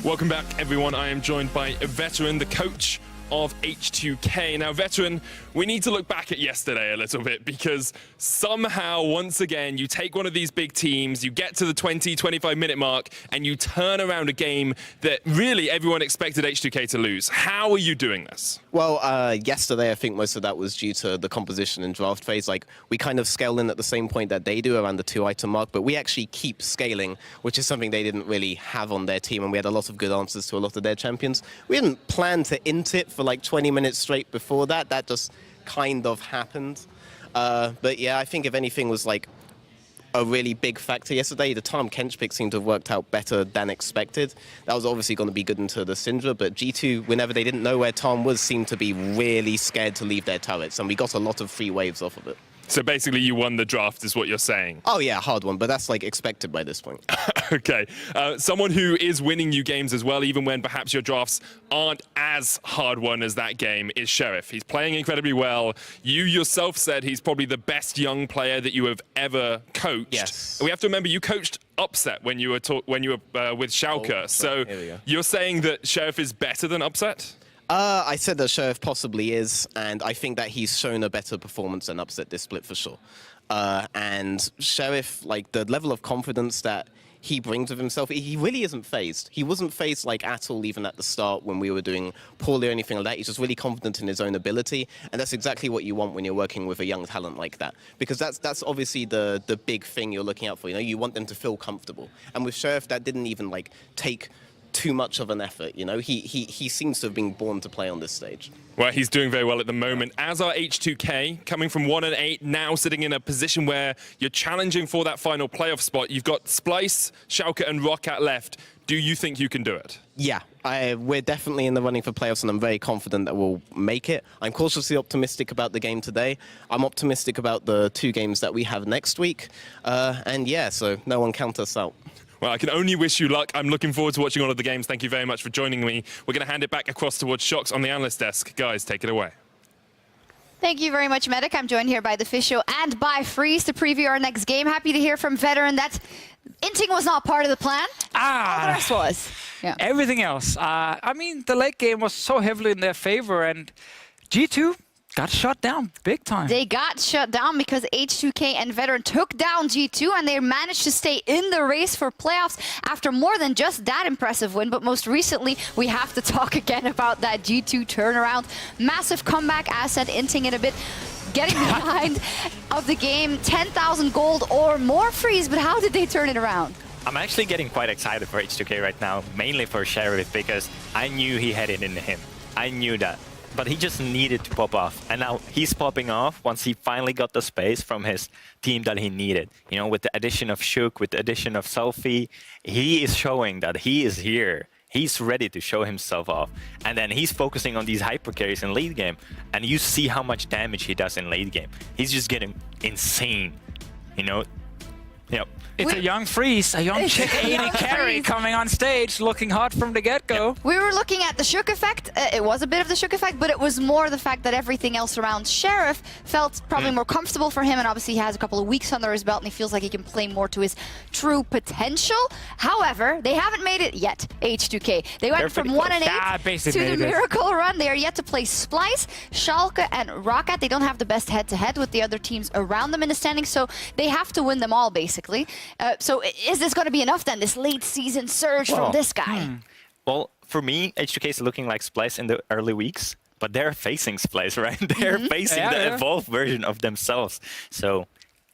Welcome back, everyone. I am joined by a veteran, the coach of H2K. Now, veteran, we need to look back at yesterday a little bit because somehow, once again, you take one of these big teams, you get to the 20, 25-minute mark, and you turn around a game that really everyone expected H2K to lose. How are you doing this? Well, yesterday, I think most of that was due to the composition and draft phase. Like, we kind of scale in at the same point that they do, around the 2-item mark, but we actually keep scaling, which is something they didn't really have on their team, and we had a lot of good answers to a lot of their champions. We didn't plan to int it for like 20 minutes straight before that. That just kind of happened. But yeah, I think if anything was like a really big factor yesterday, the Tahm Kench pick seemed to have worked out better than expected. That was obviously going to be good into the Syndra, but G2, whenever they didn't know where Tahm was, seemed to be really scared to leave their turrets, and we got a lot of free waves off of it. So basically you won the draft is what you're saying? Oh yeah, hard one, but that's like expected by this point. Okay. Someone who is winning you games as well, even when perhaps your drafts aren't as hard won as that game, is Sheriff. He's playing incredibly well. You yourself said he's probably the best young player that you have ever coached. Yes. We have to remember you coached Upset when you were with Schalke. Oh, so you're saying that Sheriff is better than Upset? I said that Sheriff possibly is, and I think that he's shown a better performance than Upset this split for sure. And Sheriff, like the level of confidence that he brings with himself, he really isn't phased. He wasn't phased like at all even at the start when we were doing poorly or anything like that. He's just really confident in his own ability, and that's exactly what you want when you're working with a young talent like that. Because that's obviously the big thing you're looking out for. You know, you want them to feel comfortable. And with Sheriff, that didn't even like take too much of an effort, you know. He seems to have been born to play on this stage. Well, he's doing very well at the moment, as are H2K, coming from 1-8, now sitting in a position where you're challenging for that final playoff spot. You've got Splyce, Schalke, and Roccat left. Do you think you can do it? Yeah, we're definitely in the running for playoffs, and I'm very confident that we'll make it. I'm cautiously optimistic about the game today. I'm optimistic about the 2 games that we have next week. And yeah, so no one count us out. Well, I can only wish you luck. I'm looking forward to watching all of the games. Thank you very much for joining me. We're going to hand it back across towards Shox on the analyst desk. Guys, take it away. Thank you very much, Medic. I'm joined here by the Fisho and by Freeze to preview our next game. Happy to hear from Veteran that inting was not part of the plan. All the rest was. Yeah. Everything else. I mean, the late game was so heavily in their favor, and G2 got shut down big time. They got shut down because H2K and Veteran took down G2, and they managed to stay in the race for playoffs after more than just that impressive win. But most recently, we have to talk again about that G2 turnaround. Massive comeback asset, inting it a bit, getting behind of the game, 10,000 gold or more. Freeze, but how did they turn it around? I'm actually getting quite excited for H2K right now, mainly for Sheriff, because I knew he had it in him. I knew that. But he just needed to pop off. And now he's popping off once he finally got the space from his team that he needed. You know, with the addition of Shook, with the addition of Selfie, he is showing that he is here. He's ready to show himself off. And then he's focusing on these hyper carries in late game. And you see how much damage he does in late game. He's just getting insane, you know? Yep. It's a young Freeze, a young chick 80 carry coming on stage, looking hot from the get-go. Yep. We were looking at the Shook effect. It was a bit of the Shook effect, but it was more the fact that everything else around Sheriff felt probably more comfortable for him, and obviously he has a couple of weeks under his belt, and he feels like he can play more to his true potential. However, they haven't made it yet, H2K. They went from 1-8 to the Miracle Run. They are yet to play Splyce, Schalke, and Roccat. They don't have the best head-to-head with the other teams around them in the standings, so they have to win them all, basically. So is this going to be enough then, this late season surge from this guy? Well, for me, H2K is looking like Splyce in the early weeks, but they're facing Splyce, right? They're facing the evolved version of themselves. So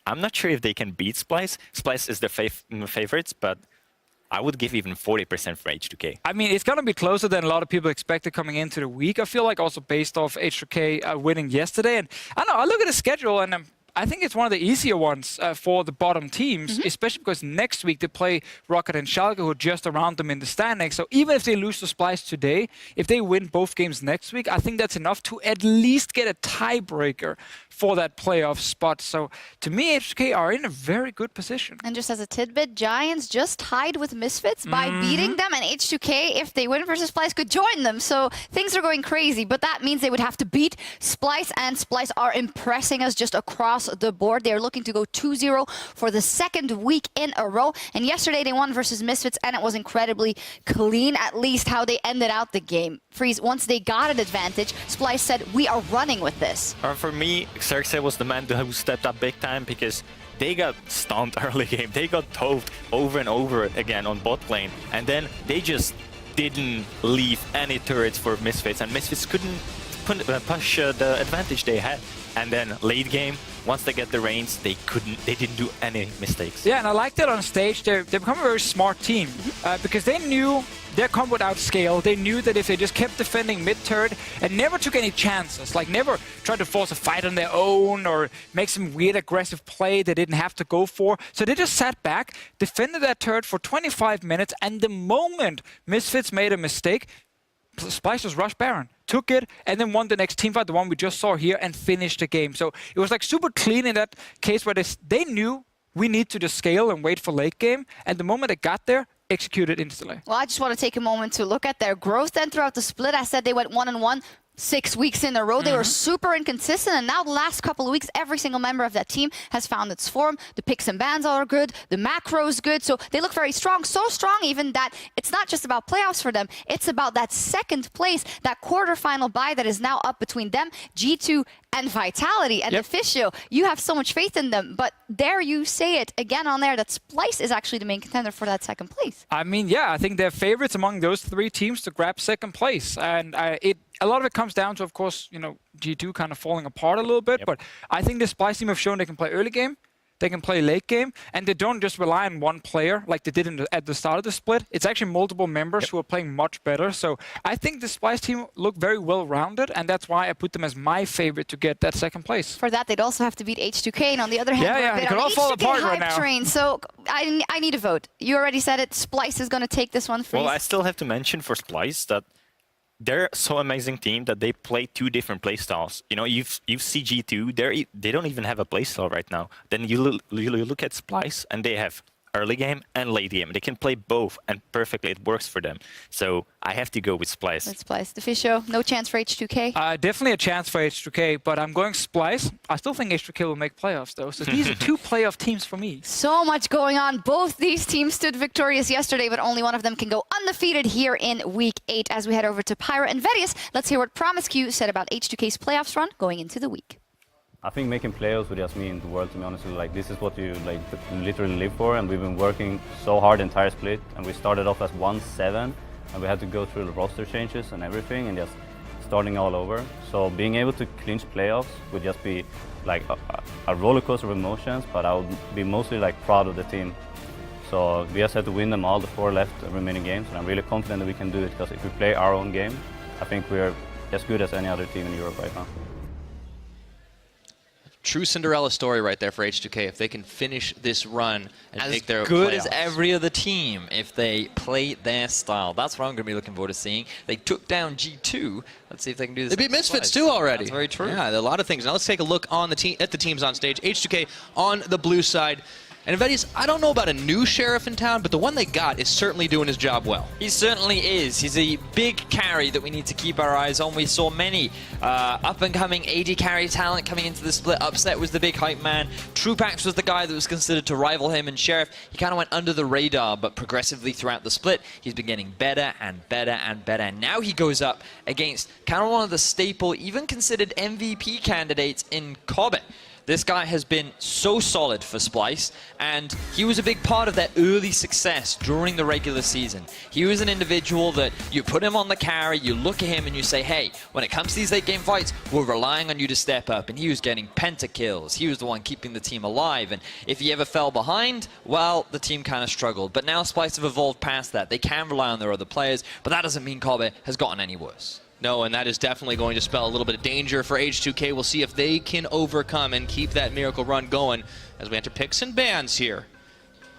I'm not sure if they can beat Splyce. Splyce is the favorites, but I would give even 40% for H2K. I mean, it's going to be closer than a lot of people expected coming into the week. I feel like also based off H2K winning yesterday. And I don't know, I look at the schedule and I think it's one of the easier ones for the bottom teams, especially because next week they play Roccat and Schalke, who are just around them in the standings. So even if they lose to Splyce today, if they win both games next week, I think that's enough to at least get a tiebreaker for that playoff spot. So to me, H2K are in a very good position. And just as a tidbit, Giants just tied with Misfits by beating them, and H2K, if they win versus Splyce, could join them. So things are going crazy, but that means they would have to beat Splyce, and Splyce are impressing us just across across the board. They're looking to go 2-0 for the second week in a row. And yesterday they won versus Misfits, and it was incredibly clean, at least how they ended out the game. Freeze, once they got an advantage, Splyce said, we are running with this. For me, Xerxes was the man who stepped up big time because they got stomped early game. They got toved over and over again on bot lane. And then they just didn't leave any turrets for Misfits. And Misfits couldn't push the advantage they had. And then late game, once they get the reins, they didn't do any mistakes. Yeah, and I like that on stage. They become a very smart team because they knew their comp would outscale. They knew that if they just kept defending mid-turret and never took any chances, like never tried to force a fight on their own or make some weird aggressive play they didn't have to go for. So they just sat back, defended that turret for 25 minutes, and the moment Misfits made a mistake, Splyce just rushed Baron, took it, and then won the next teamfight, the one we just saw here, and finished the game. So it was like super clean in that case where they knew we need to just scale and wait for late game, and the moment they got there, executed instantly. Well, I just want to take a moment to look at their growth then throughout the split. I said they went 1-1. 6 weeks in a row. They were super inconsistent, and now the last couple of weeks, every single member of that team has found its form. The picks and bans are good, the macro's good, so they look very strong. So strong even that it's not just about playoffs for them, it's about that second place, that quarterfinal bye that is now up between them, G2 and Vitality. And Official, you have so much faith in them, but there you say it again on there that Splyce is actually the main contender for that second place. I mean, yeah, I think they're favorites among those three teams to grab second place, and a lot of it comes down to, of course, you know, G2 kind of falling apart a little bit, but I think the Splyce team have shown they can play early game, they can play late game, and they don't just rely on one player like they did at the start of the split. It's actually multiple members who are playing much better. So I think the Splyce team look very well-rounded, and that's why I put them as my favorite to get that second place. For that, they'd also have to beat H2K, and on the other hand, they could all fall apart right now. Train, so I need a vote. You already said it. Splyce is going to take this one. Freeze. Well, I still have to mention for Splyce that they're so amazing team that they play two different playstyles. You know, you see G2, they don't even have a playstyle right now. Then you look at Splyce, and they have early game and late game. They can play both, and perfectly it works for them. So I have to go with Splyce. With Splyce. Official, no chance for H2K? Definitely a chance for H2K, but I'm going Splyce. I still think H2K will make playoffs, though. So these are two playoff teams for me. So much going on. Both these teams stood victorious yesterday, but only one of them can go undefeated here in Week 8. As we head over to Pyra and Vedius, let's hear what PromiseQ said about H2K's playoffs run going into the week. I think making playoffs would just mean the world, to be honest. Like, this is what you literally live for, and we've been working so hard the entire split, and we started off as 1-7, and we had to go through the roster changes and everything, and just starting all over. So being able to clinch playoffs would just be like a roller coaster of emotions, but I would be mostly like proud of the team. So we just had to win them all the 4 left remaining games, and I'm really confident that we can do it, because if we play our own game, I think we're as good as any other team in Europe right now. True Cinderella story right there for H2K. If they can finish this run and make their good playoffs. as every other team, if they play their style. That's what I'm going to be looking forward to seeing. They took down G2. Let's see if they can do this. They beat Misfits too already. That's very true. Yeah, a lot of things. Now let's take a look on the at the teams on stage. H2K on the blue side. And Vedius, I don't know about a new sheriff in town, but the one they got is certainly doing his job well. He certainly is. He's a big carry that we need to keep our eyes on. We saw many up-and-coming AD carry talent coming into the split. Upset was the big hype man. Trupax was the guy that was considered to rival him, and Sheriff, he kind of went under the radar, but progressively throughout the split, he's been getting better and better and better. And now he goes up against kind of one of the staple, even considered MVP candidates in Kobe. This guy has been so solid for Splyce, and he was a big part of that early success during the regular season. He was an individual that you put him on the carry, you look at him and you say, hey, when it comes to these late game fights, we're relying on you to step up. And he was getting pentakills. He was the one keeping the team alive. And if he ever fell behind, well, the team kind of struggled. But now Splyce have evolved past that. They can rely on their other players, but that doesn't mean Kobe has gotten any worse. No, and that is definitely going to spell a little bit of danger for H2K. We'll see if they can overcome and keep that miracle run going as we enter picks and bans here.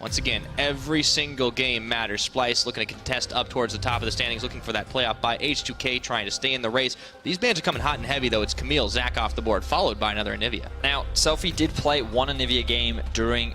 Once again, every single game matters. Splyce looking to contest up towards the top of the standings, looking for that playoff by H2K, trying to stay in the race. These bans are coming hot and heavy, though. It's Camille, Zach off the board, followed by another Anivia. Now, Selfie did play one Anivia game during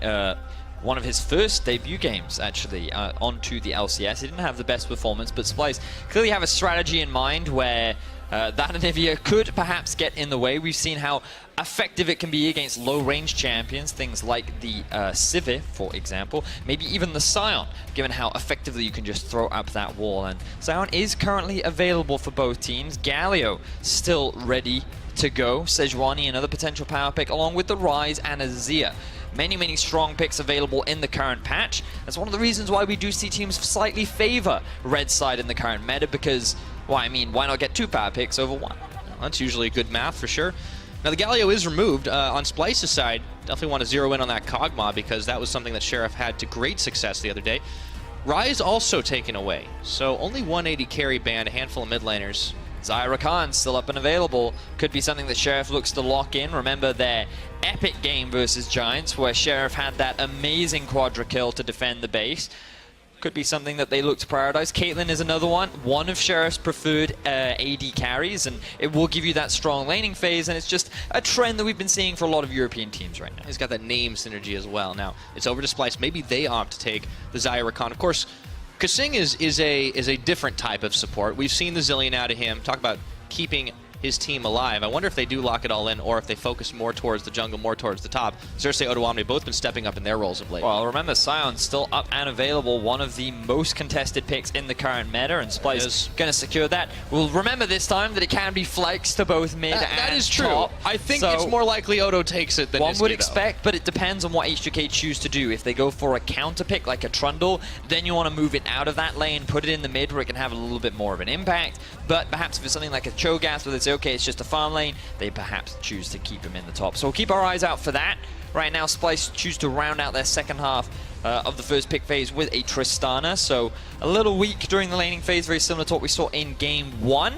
one of his first debut games, actually, onto the LCS. He didn't have the best performance, but Splyce clearly have a strategy in mind where that Anivia could perhaps get in the way. We've seen how effective it can be against low-range champions, things like the Sivir, for example, maybe even the Sion, given how effectively you can just throw up that wall. And Sion is currently available for both teams. Galio still ready to go. Sejuani, another potential power pick, along with the Ryze and Azir. Many strong picks available in the current patch. That's one of the reasons why we do see teams slightly favor red side in the current meta, because, well, I mean, why not get 2 power picks over 1? Well, that's usually good math for sure. Now the Galio is removed. On Splyce's side, definitely want to zero in on that Kog'Maw because that was something that Sheriff had to great success the other day. Ryze also taken away, so only 180 carry banned, a handful of mid laners. Zyra Khan still up and available. Could be something that Sheriff looks to lock in. Remember their epic game versus Giants, where Sheriff had that amazing quadra kill to defend the base. Could be something that they look to prioritize. Caitlyn is another one of Sheriff's preferred AD carries, and it will give you that strong laning phase, and it's just a trend that we've been seeing for a lot of European teams right now. He's got that name synergy as well. Now, it's over to Splyce. Maybe they opt to take the Zyra Khan. Of course, Kasing is a different type of support. We've seen the zillion out of him. Talk about keeping his team alive. I wonder if they do lock it all in, or if they focus more towards the jungle, more towards the top. Xerxes, Odoamne both been stepping up in their roles of late. Well, remember, Sion's still up and available, one of the most contested picks in the current meta, and Splyce is going to secure that. We'll remember this time that it can be flexed to both mid and that is true. top. I think So it's more likely Odo takes it than one Niski, would though. expect, but it depends on what H2K choose to do. If they go for a counter pick like a Trundle, then you want to move it out of that lane, put it in the mid where it can have a little bit more of an impact. But perhaps if it's something like a Cho'Gath where they say, okay, it's just a farm lane, they perhaps choose to keep him in the top. So we'll keep our eyes out for that. Right now, Splyce choose to round out their second half of the first pick phase with a Tristana. So a little weak during the laning phase, very similar to what we saw in game 1.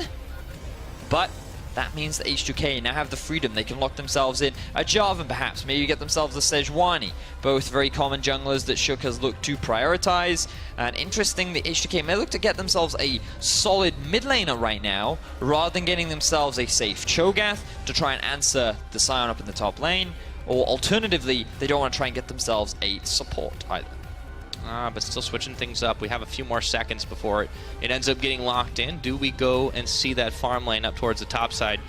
But that means that H2K now have the freedom. They can lock themselves in a Jarvan perhaps, maybe get themselves a Sejuani. Both very common junglers that Shook has looked to prioritize. And interesting, the H2K may look to get themselves a solid mid laner right now, rather than getting themselves a safe Cho'Gath to try and answer the Sion up in the top lane. Or alternatively, they don't want to try and get themselves a support either. But still switching things up. We have a few more seconds before it ends up getting locked in. Do we go and see that farm lane up towards the top side?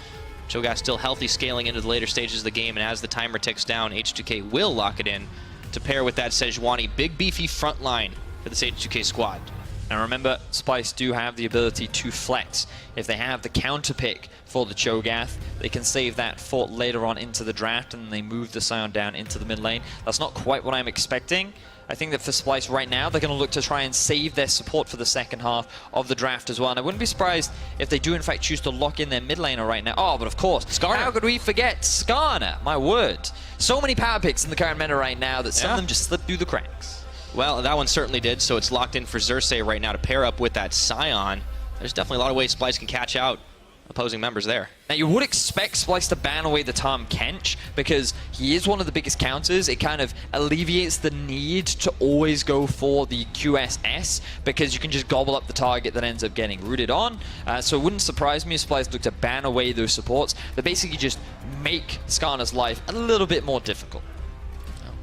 Cho'Gath still healthy, scaling into the later stages of the game, and as the timer ticks down, H2K will lock it in to pair with that Sejuani. Big beefy front line for this H2K squad. And remember, Splyce do have the ability to flex. If they have the counter pick for the Cho'Gath, they can save that for later on into the draft, and they move the Sion down into the mid lane. That's not quite what I'm expecting. I think that for Splyce right now, they're going to look to try and save their support for the second half of the draft as well. And I wouldn't be surprised if they do in fact choose to lock in their mid laner right now. Oh, but of course, Skarner. How could we forget Skarner? My word. So many power picks in the current meta right now that some of them just slip through the cracks. Well, that one certainly did, so it's locked in for Xerxes right now to pair up with that Sion. There's definitely a lot of ways Splyce can catch out opposing members there. Now, you would expect Splyce to ban away the Tahm Kench because he is one of the biggest counters. It kind of alleviates the need to always go for the QSS because you can just gobble up the target that ends up getting rooted on. So it wouldn't surprise me if Splyce looked to ban away those supports that basically just make Skarner's life a little bit more difficult.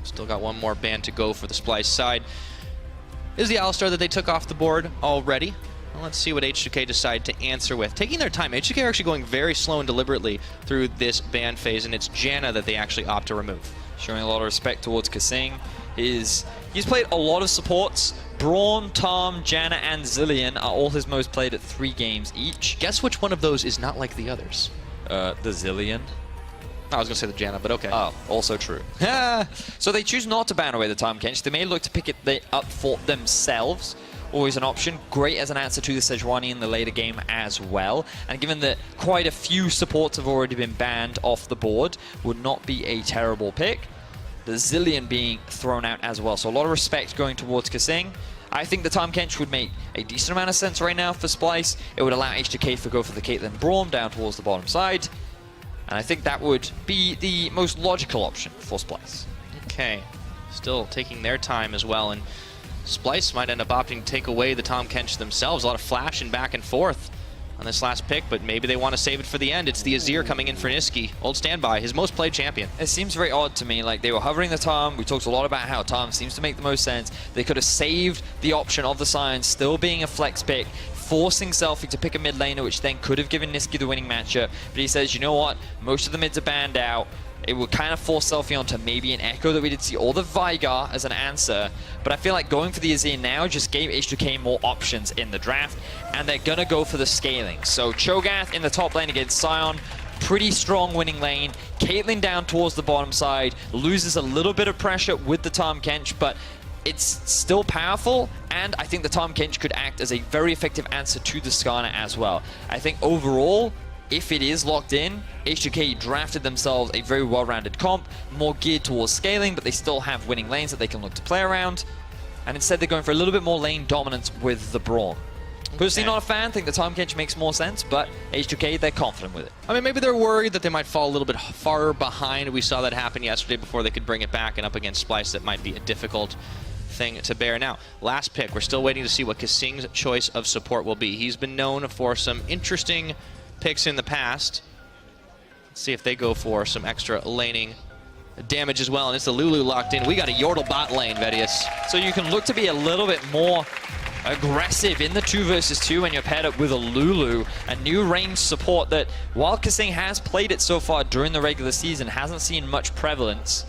Still got one more ban to go for the Splyce side. This is the Alistar that they took off the board already. Well, let's see what H2K decide to answer with. Taking their time, H2K are actually going very slow and deliberately through this ban phase, and it's Janna that they actually opt to remove. Showing a lot of respect towards Kasing. He's played a lot of supports. Braun, Tahm, Janna, and Zillion are all his most played at 3 games each. Guess which one of those is not like the others? The Zillion. I was going to say the Janna, but okay. Oh, also true. So they choose not to ban away the Tahm Kench. They may look to pick it up for themselves. Always an option. Great as an answer to the Sejuani in the later game as well. And given that quite a few supports have already been banned off the board, would not be a terrible pick. The Zillion being thrown out as well. So a lot of respect going towards Kasing. I think the Tahm Kench would make a decent amount of sense right now for Splyce. It would allow H2K to go for the Caitlyn Braum down towards the bottom side. And I think that would be the most logical option for Splyce. Okay. Still taking their time as well, and Splyce might end up opting to take away the Tahm Kench themselves. A lot of flashing back and forth on this last pick, but maybe they want to save it for the end. It's the Azir coming in for Niski. Old standby, his most played champion. It seems very odd to me. Like, they were hovering the Tahm. We talked a lot about how Tahm seems to make the most sense. They could have saved the option of the Sion still being a flex pick, forcing Selfie to pick a mid laner, which then could have given Nisqy the winning matchup. But he says, you know what? Most of the mids are banned out. It would kind of force Selfie onto maybe an Echo that we did see, or the Veigar as an answer. But I feel like going for the Azir now just gave H2K more options in the draft, and they're going to go for the scaling. So Cho'Gath in the top lane against Sion. Pretty strong winning lane. Caitlyn down towards the bottom side. Loses a little bit of pressure with the Tahm Kench, but it's still powerful, and I think the Tahm Kench could act as a very effective answer to the Skarner as well. I think overall, if it is locked in, H2K drafted themselves a very well-rounded comp, more geared towards scaling, but they still have winning lanes that they can look to play around. And instead they're going for a little bit more lane dominance with the Braum. Personally not a fan, think the Tahm Kench makes more sense, but H2K, they're confident with it. I mean, maybe they're worried that they might fall a little bit far behind. We saw that happen yesterday before they could bring it back, and up against Splyce, that might be a difficult thing to bear. Now, last pick, we're still waiting to see what Kasing's choice of support will be. He's been known for some interesting picks in the past. Let's see if they go for some extra laning damage as well, and it's the Lulu locked in. We got a Yordle bot lane, Vedius. So you can look to be a little bit more aggressive in the 2 versus 2 when you're paired up with a Lulu, a new range support that, while Kasing has played it so far during the regular season, hasn't seen much prevalence.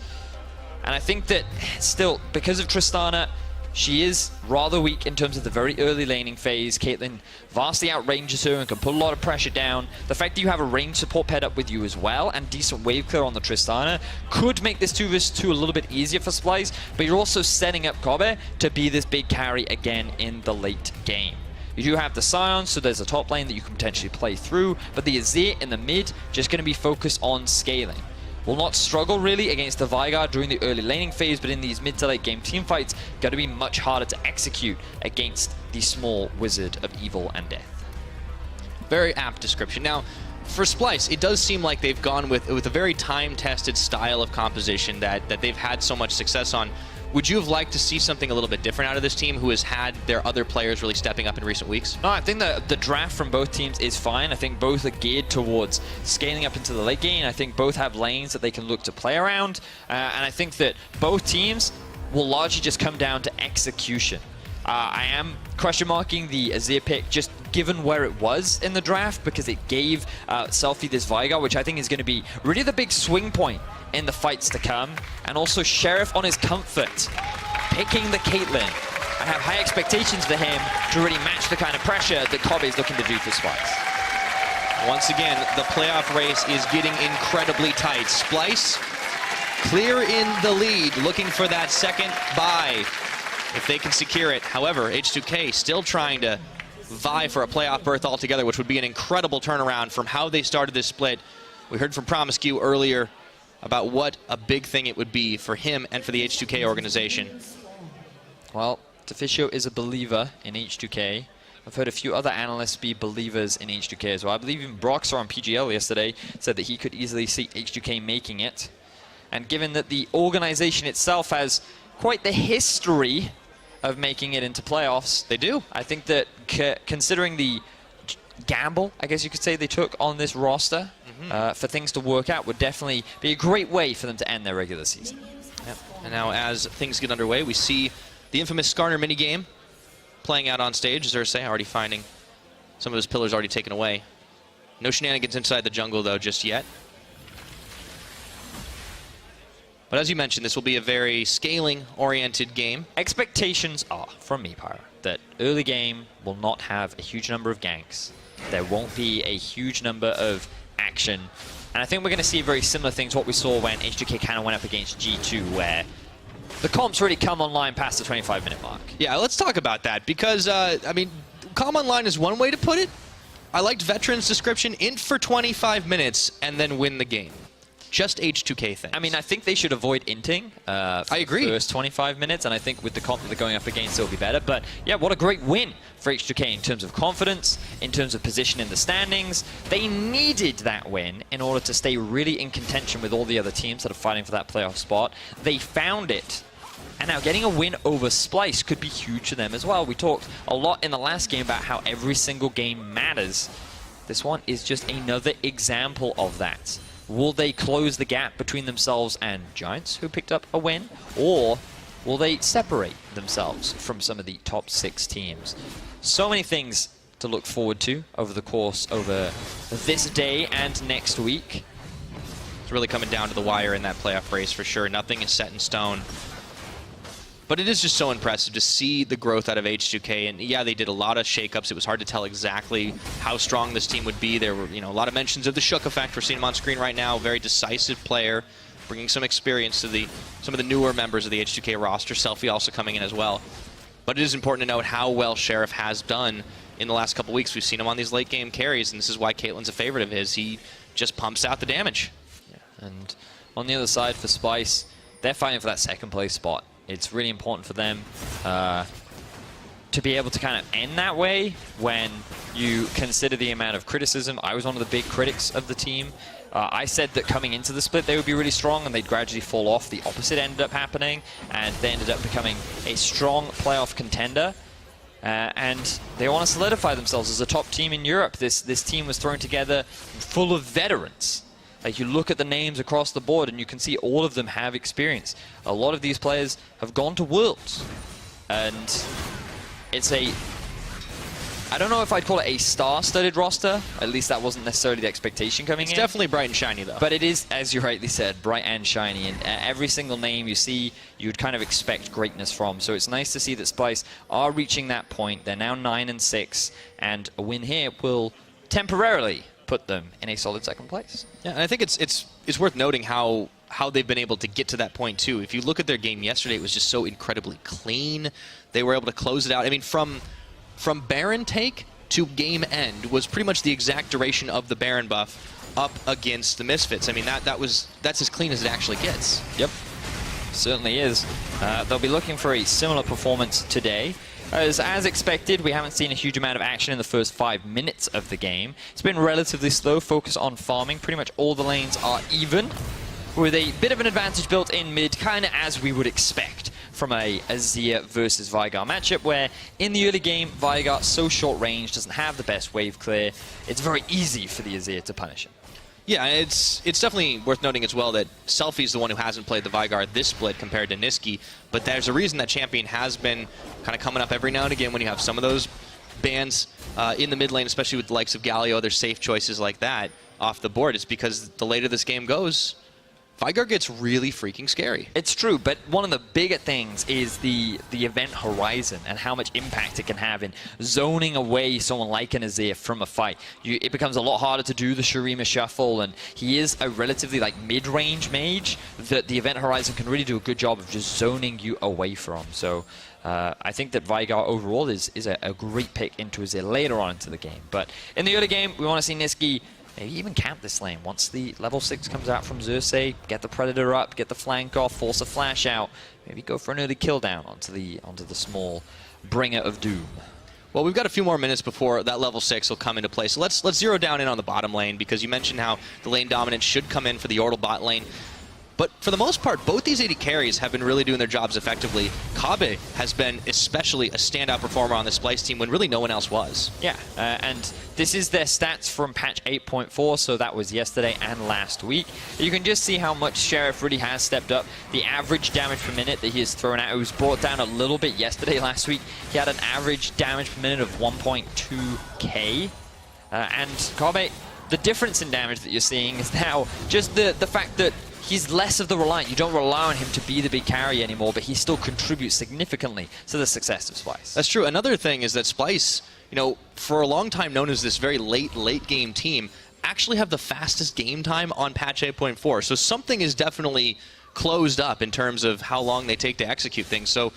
And I think that still, because of Tristana, she is rather weak in terms of the very early laning phase. Caitlyn vastly outranges her and can put a lot of pressure down. The fact that you have a range support paired up with you as well, and decent wave clear on the Tristana, could make this 2 versus 2 a little bit easier for Splyce, but you're also setting up Kobe to be this big carry again in the late game. You do have the Sion, so there's a top lane that you can potentially play through, but the Azir in the mid, just going to be focused on scaling. Will not struggle really against the Veigar during the early laning phase, but in these mid to late game team fights, got to be much harder to execute against the small wizard of evil and death. Very apt description. Now, for Splyce, it does seem like they've gone with a very time-tested style of composition that they've had so much success on. Would you have liked to see something a little bit different out of this team who has had their other players really stepping up in recent weeks? No, I think the draft from both teams is fine. I think both are geared towards scaling up into the late game. I think both have lanes that they can look to play around. And I think that both teams will largely just come down to execution. I am question marking the Azir pick just given where it was in the draft, because it gave Selfie this Veigar, which I think is going to be really the big swing point in the fights to come. And also Sheriff on his comfort, picking the Caitlyn. I have high expectations for him to really match the kind of pressure that Kobe is looking to do for Splyce. Once again, the playoff race is getting incredibly tight. Splyce clear in the lead, looking for that second bye if they can secure it. However, H2K still trying to vie for a playoff berth altogether, which would be an incredible turnaround from how they started this split. We heard from Promiscu earlier about what a big thing it would be for him and for the H2K organization. Well, Deficio is a believer in H2K. I've heard a few other analysts be believers in H2K as well. I believe even Broxer on PGL yesterday said that he could easily see H2K making it. And given that the organization itself has quite the history of making it into playoffs, They do. I think that considering the gamble, I guess you could say, they took on this roster for things to work out, would definitely be a great way for them to end their regular season. Yep. And now as things get underway, we see the infamous Skarner minigame playing out on stage. As Ursay already finding some of his pillars already taken away. No shenanigans inside the jungle, though, just yet. But as you mentioned, this will be a very scaling-oriented game. Expectations are, from me, Pyra, that early game will not have a huge number of ganks. There won't be a huge number of action. And I think we're going to see very similar things to what we saw when H2K kind of went up against G2, where the comps really come online past the 25-minute mark. Yeah, let's talk about that, because, I mean, come online is one way to put it. I liked Veteran's description, int for 25 minutes, and then win the game. Just H2K things. I mean, I think they should avoid inting for I agree. the first 25 minutes, and I think with the comp that they're going up against, it'll be better. But yeah, what a great win for H2K in terms of confidence, in terms of position in the standings. They needed that win in order to stay really in contention with all the other teams that are fighting for that playoff spot. They found it. And now getting a win over Splyce could be huge for them as well. We talked a lot in the last game about how every single game matters. This one is just another example of that. Will they close the gap between themselves and Giants, who picked up a win? Or will they separate themselves from some of the top 6 teams? So many things to look forward to over the course over this day and next week. It's really coming down to the wire in that playoff race for sure. Nothing is set in stone. But it is just so impressive to see the growth out of H2K. And yeah, they did a lot of shakeups. It was hard to tell exactly how strong this team would be. There were, a lot of mentions of the Shook effect. We're seeing him on screen right now. Very decisive player, bringing some experience to some of the newer members of the H2K roster. Selfie also coming in as well. But it is important to note how well Sheriff has done in the last couple weeks. We've seen him on these late game carries, and this is why Caitlyn's a favorite of his. He just pumps out the damage. Yeah. And on the other side for Splyce, they're fighting for that second place spot. It's really important for them to be able to kind of end that way when you consider the amount of criticism. I was one of the big critics of the team. I said that coming into the split they would be really strong and they'd gradually fall off. The opposite ended up happening, and they ended up becoming a strong playoff contender. And they want to solidify themselves as a top team in Europe. This team was thrown together full of veterans. Like, you look at the names across the board and you can see all of them have experience. A lot of these players have gone to Worlds. And it's I don't know if I'd call it a star-studded roster. At least that wasn't necessarily the expectation coming in. It's definitely bright and shiny, though. But it is, as you rightly said, bright and shiny. And every single name you see, you'd kind of expect greatness from. So it's nice to see that Splyce are reaching that point. They're now 9-6, and a win here will temporarily put them in a solid second place. Yeah, and I think it's worth noting how they've been able to get to that point too. If you look at their game yesterday, it was just so incredibly clean. They were able to close it out. I mean, from Baron take to game end was pretty much the exact duration of the Baron buff up against the Misfits. I mean, that's as clean as it actually gets. Yep, certainly is. They'll be looking for a similar performance today. As expected, we haven't seen a huge amount of action in the first 5 minutes of the game. It's been relatively slow, focus on farming. Pretty much all the lanes are even, with a bit of an advantage built in mid, kind of as we would expect from a Azir versus Veigar matchup, where in the early game, Veigar, so short range, doesn't have the best wave clear. It's very easy for the Azir to punish him. Yeah, it's definitely worth noting as well that Selfie's the one who hasn't played the Veigar this split compared to Niski, but there's a reason that champion has been kind of coming up every now and again when you have some of those bans in the mid lane, especially with the likes of Galio, other safe choices like that off the board. It's because the later this game goes, Veigar gets really freaking scary. It's true, but one of the bigger things is the event horizon and how much impact it can have in zoning away someone like an Azir from a fight. It becomes a lot harder to do the Shurima shuffle, and he is a relatively mid-range mage that the event horizon can really do a good job of just zoning you away from. So I think that Veigar overall is a great pick into Azir later on into the game. But in the early game, we want to see Niski maybe even camp this lane. Once the level 6 comes out from Xerxes, get the Predator up, get the flank off, force a flash out, maybe go for an early kill down onto the small bringer of doom. Well, we've got a few more minutes before that level 6 will come into play. So let's zero down in on the bottom lane, because you mentioned how the lane dominance should come in for the Yordle bot lane. But for the most part, both these AD carries have been really doing their jobs effectively. Kabe has been especially a standout performer on the Splyce team when really no one else was. Yeah, and this is their stats from patch 8.4, so that was yesterday and last week. You can just see how much Sheriff really has stepped up. The average damage per minute that he has thrown out, it was brought down a little bit yesterday. Last week, he had an average damage per minute of 1.2k. And Kabe, the difference in damage that you're seeing is now just the fact that he's less of the reliant. You don't rely on him to be the big carry anymore, but he still contributes significantly to the success of Splyce. That's true. Another thing is that Splyce, for a long time known as this very late game team, actually have the fastest game time on patch 8.4. So something is definitely closed up in terms of how long they take to execute things. So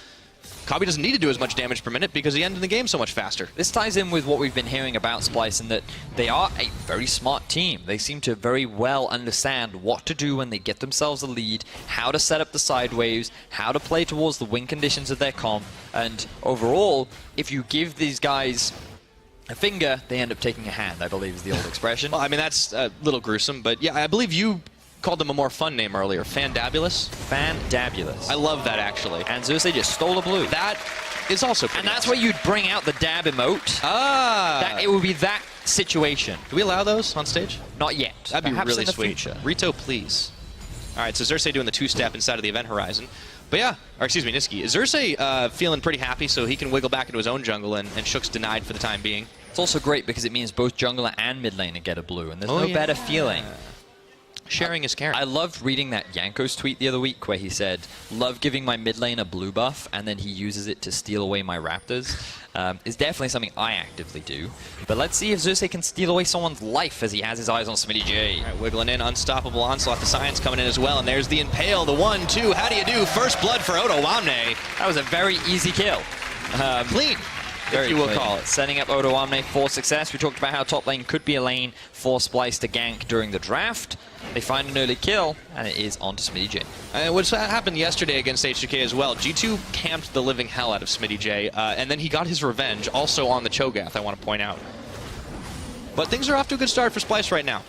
Kabe doesn't need to do as much damage per minute because he ended the game so much faster. This ties in with what we've been hearing about Splyce, in that they are a very smart team. They seem to very well understand what to do when they get themselves a lead, how to set up the side waves, how to play towards the win conditions of their comp, and overall, if you give these guys a finger, they end up taking a hand, I believe is the old expression. Well, I mean, that's a little gruesome, but yeah, I believe you called them a more fun name earlier. Fandabulous? Fandabulous. I love that, actually. And Xerxes just stole the blue. That is also pretty And that's awesome. where you'd bring out the dab emote. Ah! It would be that situation. Do we allow those on stage? Not yet. That'd be Perhaps really in the sweet. future. Rito, please. All right, so Xerxes doing the two-step inside of the event horizon. But yeah, or excuse me, Niski. Xerxes feeling pretty happy, so he can wiggle back into his own jungle, and Shook's denied for the time being. It's also great because it means both jungler and mid laner get a blue, and there's no better feeling. Sharing is caring. I loved reading that Yanko's tweet the other week where he said, love giving my mid lane a blue buff, and then he uses it to steal away my Raptors. It's definitely something I actively do. But let's see if Xerxes can steal away someone's life as he has his eyes on Smitty J. All right, wiggling in, unstoppable onslaught. The science coming in as well, and there's the impale, the 1-2. How do you do? First blood for Odoamne. That was a very easy kill. Clean, Very if you will clean. call it. Setting up Odoamne for success. We talked about how top lane could be a lane for Splyce to gank during the draft. They find an early kill, and it is on to Smitty J. What happened yesterday against H2K as well. G2 camped the living hell out of Smitty J, and then he got his revenge, also on the Cho'Gath, I want to point out. But things are off to a good start for Splyce right now.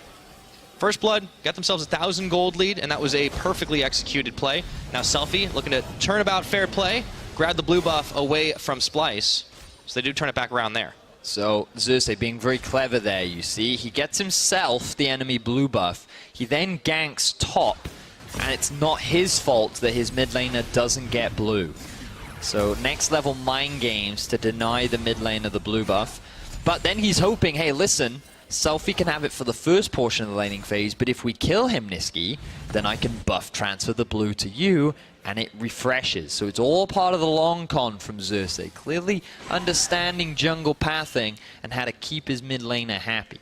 First blood, got themselves a 1,000 gold lead, and that was a perfectly executed play. Now Selfie looking to turn about fair play, grab the blue buff away from Splyce, so they do turn it back around there. So Xerxes being very clever there, you see. He gets himself the enemy blue buff. He then ganks top, and it's not his fault that his mid laner doesn't get blue. So next level mind games to deny the mid laner the blue buff. But then he's hoping, hey, listen, Selfie can have it for the first portion of the laning phase, but if we kill him, Nisqy, then I can buff transfer the blue to you, and it refreshes. So it's all part of the long con from Xerxes, clearly understanding jungle pathing and how to keep his mid laner happy.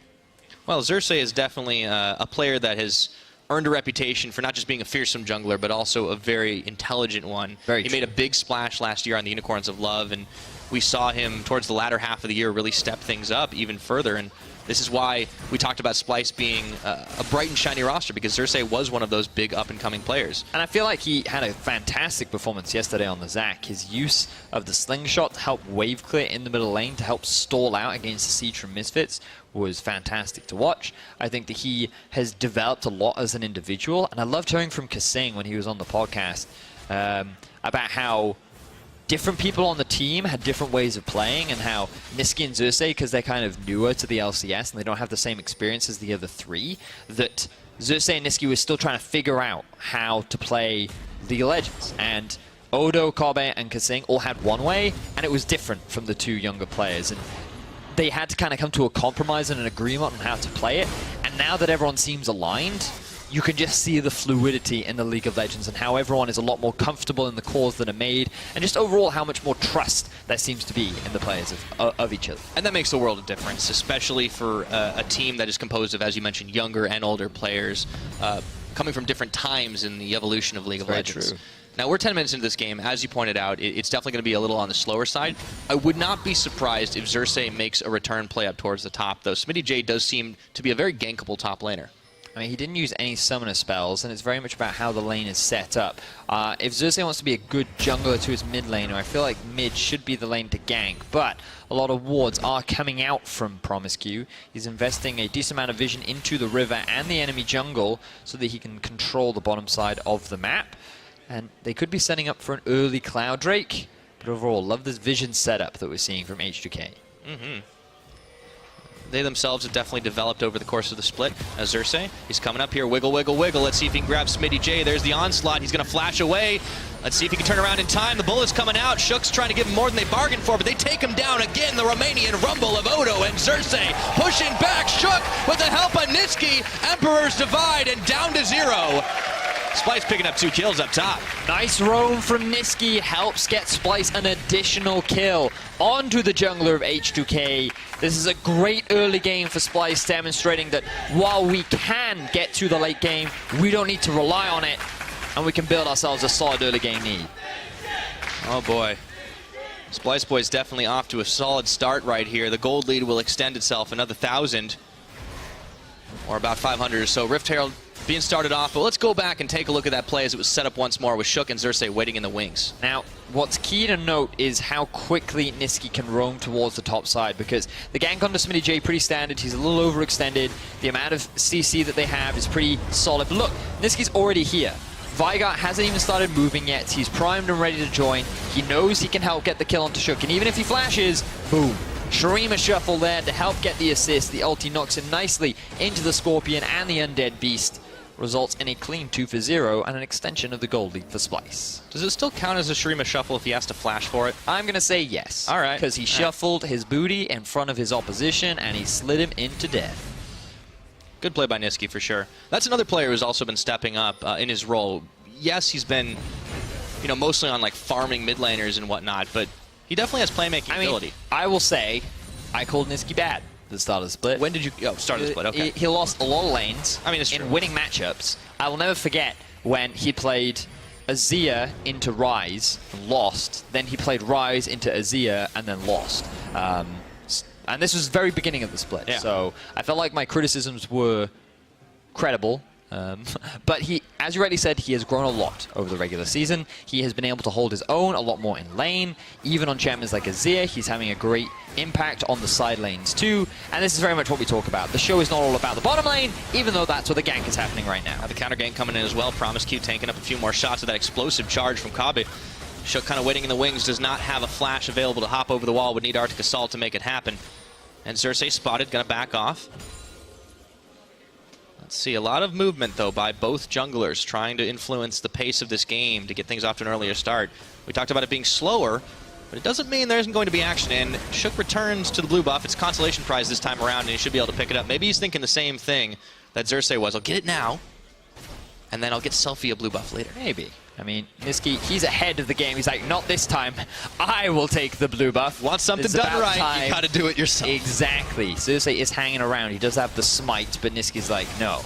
Well, Xerxes is definitely a player that has earned a reputation for not just being a fearsome jungler, but also a very intelligent one. Very he true. made a big splash last year on the Unicorns of Love, and we saw him towards the latter half of the year really step things up even further. And this is why we talked about Splyce being a bright and shiny roster, because Xerxes was one of those big up-and-coming players. And I feel like he had a fantastic performance yesterday on the Zac. His use of the slingshot to help wave clear in the middle lane to help stall out against the Siege from Misfits was fantastic to watch. I think that he has developed a lot as an individual, and I loved hearing from Kasing when he was on the podcast about how different people on the team had different ways of playing, and how Nisqy and Xerxes, because they're kind of newer to the LCS and they don't have the same experience as the other three, that Xerxes and Nisqy were still trying to figure out how to play League of Legends. And Odo, Kobe, and Kasing all had one way, and it was different from the two younger players. And they had to kind of come to a compromise and an agreement on how to play it. And now that everyone seems aligned, you can just see the fluidity in the League of Legends and how everyone is a lot more comfortable in the calls that are made, and just overall how much more trust there seems to be in the players of each other. And that makes a world of difference, especially for a team that is composed of, as you mentioned, younger and older players coming from different times in the evolution of League of Legends. True. Now, we're 10 minutes into this game. As you pointed out, it's definitely going to be a little on the slower side. I would not be surprised if Xerxes makes a return play up towards the top, though. Smitty J does seem to be a very gankable top laner. I mean, he didn't use any summoner spells, and it's very much about how the lane is set up. If Xerxes wants to be a good jungler to his mid laner, I feel like mid should be the lane to gank, but a lot of wards are coming out from Promiscu. He's investing a decent amount of vision into the river and the enemy jungle so that he can control the bottom side of the map. And they could be setting up for an early Cloud Drake, but overall, love this vision setup that we're seeing from H2K. They themselves have definitely developed over the course of the split. Xerxes, he's coming up here, wiggle, wiggle, wiggle. Let's see if he can grab Smitty J. There's the onslaught. He's going to flash away. Let's see if he can turn around in time. The bullet's coming out. Shook's trying to give him more than they bargained for, but they take him down again. The Romanian rumble of Odo and Xerxes pushing back. Shook with the help of Nisqy. Emperor's Divide and down to 0. Splyce picking up 2 kills up top. Nice roam from Nisqy helps get Splyce an additional kill onto the jungler of H2K. This is a great early game for Splyce, demonstrating that while we can get to the late game, we don't need to rely on it, and we can build ourselves a solid early game lead. Oh boy. Splyce Boys definitely off to a solid start right here. The gold lead will extend itself another 1,000, or about 500 or so. Rift Herald being started off, but let's go back and take a look at that play as it was set up once more with Shook and Xerxes waiting in the wings. Now, what's key to note is how quickly Nisqy can roam towards the top side, because the gank onto Smitty J pretty standard. He's a little overextended. The amount of CC that they have is pretty solid. But look, Nisqy's already here. Vigart hasn't even started moving yet. He's primed and ready to join. He knows he can help get the kill onto Shook, and even if he flashes, boom. Shurima shuffle there to help get the assist. The ulti knocks him nicely into the Scorpion and the Undead Beast. results in a clean 2-0 and an extension of the gold lead for Splyce. Does it still count as a Shurima shuffle if he has to flash for it? I'm going to say yes. All right. Because he shuffled his booty in front of his opposition and he slid him into death. Good play by Niski for sure. That's another player who's also been stepping up in his role. Yes, he's been, you know, mostly on like farming mid laners and whatnot, but he definitely has playmaking ability. I will say, I called Niski bad at the start of the split. When did you start the split? Okay. He lost a lot of lanes. I mean, it's true. In winning matchups. I will never forget when he played Azir into Ryze and lost. Then he played Ryze into Azir and then lost. And this was the very beginning of the split. Yeah. So I felt like my criticisms were credible. But he, as you rightly said, he has grown a lot over the regular season. He has been able to hold his own a lot more in lane. Even on champions like Azir, he's having a great impact on the side lanes too. And this is very much what we talk about. The show is not all about the bottom lane, even though that's where the gank is happening right now. The counter gank coming in as well. Promise Q tanking up a few more shots of that explosive charge from Kabe. Shook kind of waiting in the wings, does not have a flash available to hop over the wall, would need Arctic Assault to make it happen. And Xerxes spotted, gonna back off. Let's see, a lot of movement though by both junglers trying to influence the pace of this game to get things off to an earlier start. We talked about it being slower, but it doesn't mean there isn't going to be action, and Shook returns to the blue buff. It's consolation prize this time around, and he should be able to pick it up. Maybe he's thinking the same thing that Xerxes was. I'll get it now, and then I'll get Selfie a blue buff later. Maybe. I mean, Niski, he's ahead of the game. He's like, not this time. I will take the blue buff. Want something done right, you gotta do it yourself. Exactly. Xerxes is hanging around. He does have the smite, but Niski's like, no,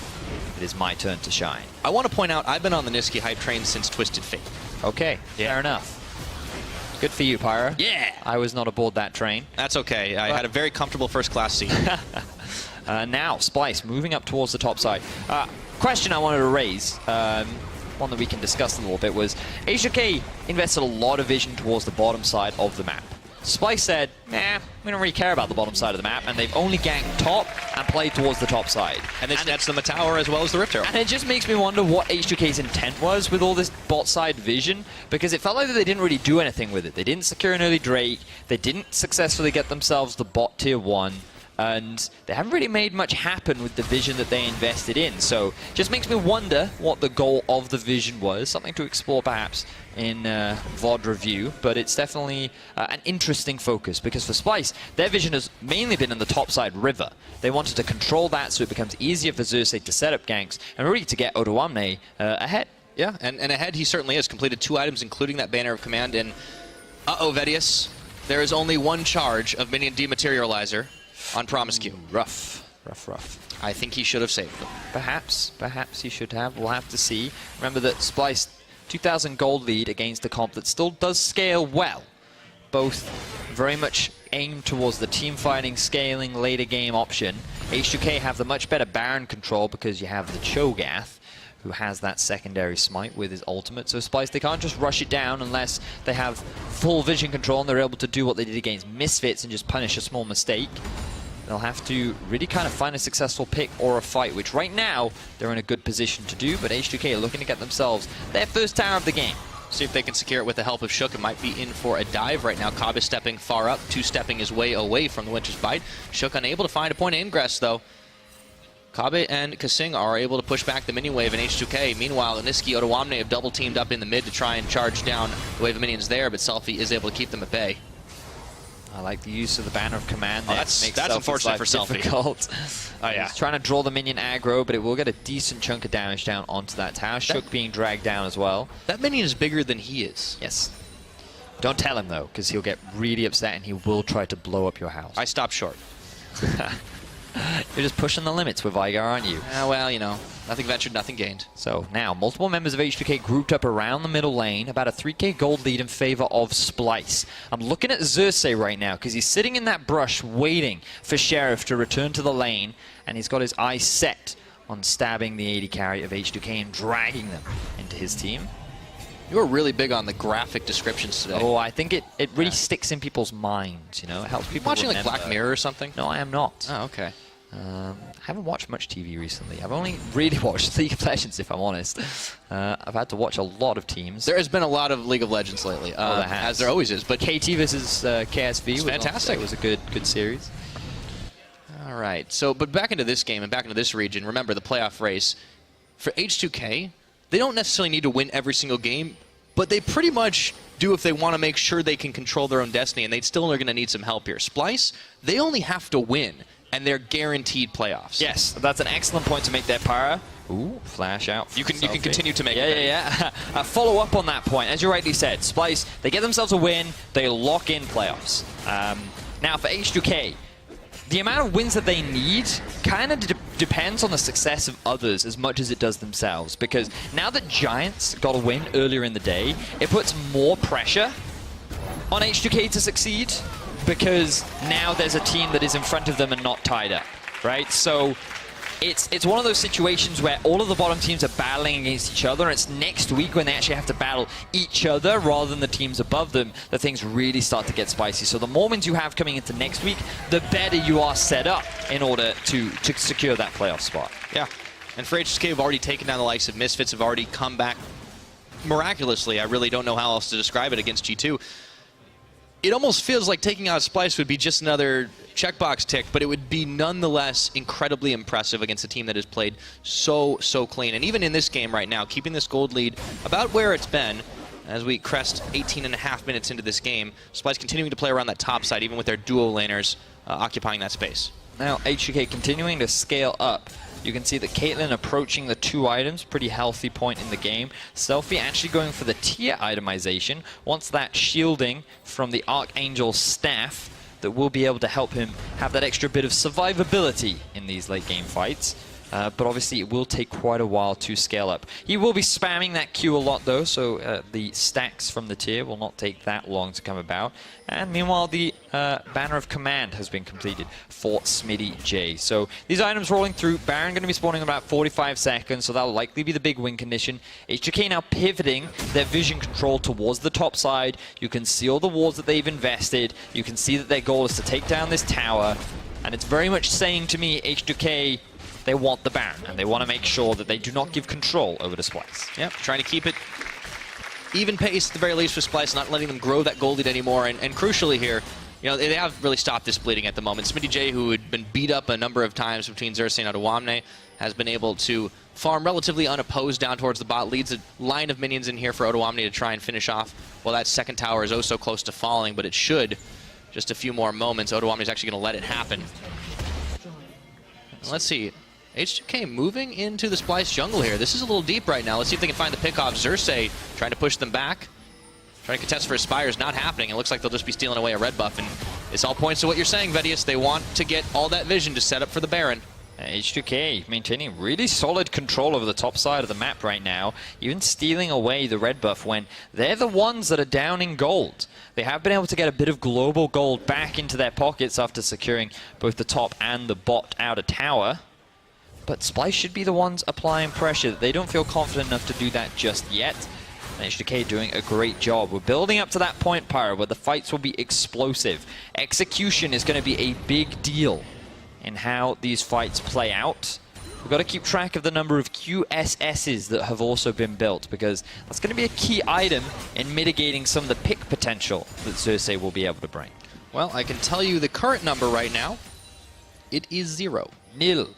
it is my turn to shine. I want to point out, I've been on the Niski hype train since Twisted Fate. Okay, fair enough. Good for you, Pyro. Yeah! I was not aboard that train. That's okay. I had a very comfortable first class seat. Now, Splyce moving up towards the top side. Question I wanted to raise, one that we can discuss a little bit, was H2K invested a lot of vision towards the bottom side of the map. Splyce said, nah, we don't really care about the bottom side of the map, and they've only ganked top and played towards the top side. And this nets them a tower as well as the Rift Herald. And it just makes me wonder what H2K's intent was with all this bot side vision, because it felt like that they didn't really do anything with it. They didn't secure an early Drake, they didn't successfully get themselves the bot tier 1, and they haven't really made much happen with the vision that they invested in. So just makes me wonder what the goal of the vision was. Something to explore perhaps in VOD review, but it's definitely an interesting focus, because for Splyce, their vision has mainly been in the topside river. They wanted to control that so it becomes easier for Xerxes to set up ganks and really to get Odoamne ahead. Yeah, and ahead he certainly has. Completed 2 items, including that Banner of Command, and Vedius, there is only one charge of Minion Dematerializer on Promise Q. Rough. I think he should have saved them. Perhaps he should have. We'll have to see. Remember that Splyce, 2,000 gold lead against a comp that still does scale well. Both very much aimed towards the team fighting, scaling, later game option. H2K have the much better Baron control because you have the Cho'Gath, who has that secondary smite with his ultimate. So Splyce, they can't just rush it down unless they have full vision control and they're able to do what they did against Misfits and just punish a small mistake. They'll have to really kind of find a successful pick or a fight, which right now they're in a good position to do, but H2K are looking to get themselves their first tower of the game. See if they can secure it with the help of Shook. It might be in for a dive right now. Kabe stepping far up, 2-stepping his way away from the Winter's Bite. Shook unable to find a point of ingress though. Kabe and Kasing are able to push back the minion wave in H2K. Meanwhile, Niski, Odoamne have double teamed up in the mid to try and charge down the wave of minions there, but Selfie is able to keep them at bay. I like the use of the Banner of Command. That's unfortunate for Selfie. Oh yeah. He's trying to draw the minion aggro, but it will get a decent chunk of damage down onto that tower. Shook being dragged down as well. That minion is bigger than he is. Yes. Don't tell him though, because he'll get really upset and he will try to blow up your house. I stopped short. You're just pushing the limits with Vigar, aren't you? Well, you know, nothing ventured, nothing gained. So now, multiple members of H2K grouped up around the middle lane, about a 3k gold lead in favor of Splyce. I'm looking at Xerxes right now, because he's sitting in that brush waiting for Sheriff to return to the lane, and he's got his eyes set on stabbing the AD carry of H2K and dragging them into his team. You were really big on the graphic descriptions today. Oh, I think it really sticks in people's minds, you know? It helps people watching remember. like Black Mirror or something? No, I am not. Oh, okay. I haven't watched much TV recently. I've only really watched League of Legends, if I'm honest. I've had to watch a lot of teams. There has been a lot of League of Legends lately, as there always is. But KT versus KSV was fantastic. It was a good series. All right. So, but back into this game and back into this region. Remember the playoff race. for H2K, they don't necessarily need to win every single game, but they pretty much do if they want to make sure they can control their own destiny, and they still are going to need some help here. Splyce, they only have to win, and they're guaranteed playoffs. Yes, that's an excellent point to make there, Pyra. Ooh, flash out. You can continue to make it. Yeah. Follow up on that point. As you rightly said, Splyce, they get themselves a win, they lock in playoffs. Now for H2K, the amount of wins that they need kind of depends on the success of others as much as it does themselves. Because now that Giants got a win earlier in the day, it puts more pressure on H2K to succeed, because now there's a team that is in front of them and not tied up, right? So it's one of those situations where all of the bottom teams are battling against each other, and it's next week when they actually have to battle each other rather than the teams above them that things really start to get spicy. So the more wins you have coming into next week, the better you are set up in order to secure that playoff spot. Yeah, and for H2K, have already taken down the likes of Misfits, have already come back miraculously. I really don't know how else to describe it against G2. It almost feels like taking out Splyce would be just another checkbox tick, but it would be nonetheless incredibly impressive against a team that has played so clean. And even in this game right now, keeping this gold lead about where it's been as we crest 18.5 minutes into this game. Splyce continuing to play around that top side, even with their duo laners occupying that space. Now, H2K continuing to scale up. You can see that Caitlyn approaching the 2 items, pretty healthy point in the game. Selfie actually going for the tier itemization, wants that shielding from the Archangel staff that will be able to help him have that extra bit of survivability in these late game fights. But obviously it will take quite a while to scale up. He will be spamming that Q a lot though, so the stacks from the tier will not take that long to come about. And meanwhile, the Banner of Command has been completed for Smitty J. So these items rolling through. Baron going to be spawning in about 45 seconds, so that'll likely be the big win condition. H2K now pivoting their vision control towards the top side. You can see all the walls that they've invested. You can see that their goal is to take down this tower. And it's very much saying to me, H2K, they want the Baron, and they want to make sure that they do not give control over to Splyce. Yep, trying to keep it even pace at the very least for Splyce, not letting them grow that gold lead anymore. And crucially here, you know, they have really stopped this bleeding at the moment. Smitty J, who had been beat up a number of times between Xerxes and Odoamne, has been able to farm relatively unopposed down towards the bot, leads a line of minions in here for Odoamne to try and finish off. Well, that second tower is oh so close to falling, but it should. Just a few more moments. Odoamne is actually going to let it happen. Let's see. H2K moving into the Splyce jungle here. This is a little deep right now. Let's see if they can find the pick off. Xerxes trying to push them back. Trying to contest for a Spire is not happening. It looks like they'll just be stealing away a red buff. And this all points to what you're saying, Vedius. They want to get all that vision to set up for the Baron. H2K maintaining really solid control over the top side of the map right now, even stealing away the red buff when they're the ones that are down in gold. They have been able to get a bit of global gold back into their pockets after securing both the top and the bot outer tower. But Splyce should be the ones applying pressure. They don't feel confident enough to do that just yet. And H2K doing a great job. We're building up to that point, Pyro, where the fights will be explosive. Execution is going to be a big deal in how these fights play out. We've got to keep track of the number of QSSs that have also been built, because that's going to be a key item in mitigating some of the pick potential that Xerxes will be able to bring. Well, I can tell you the current number right now. It is 0. Nil.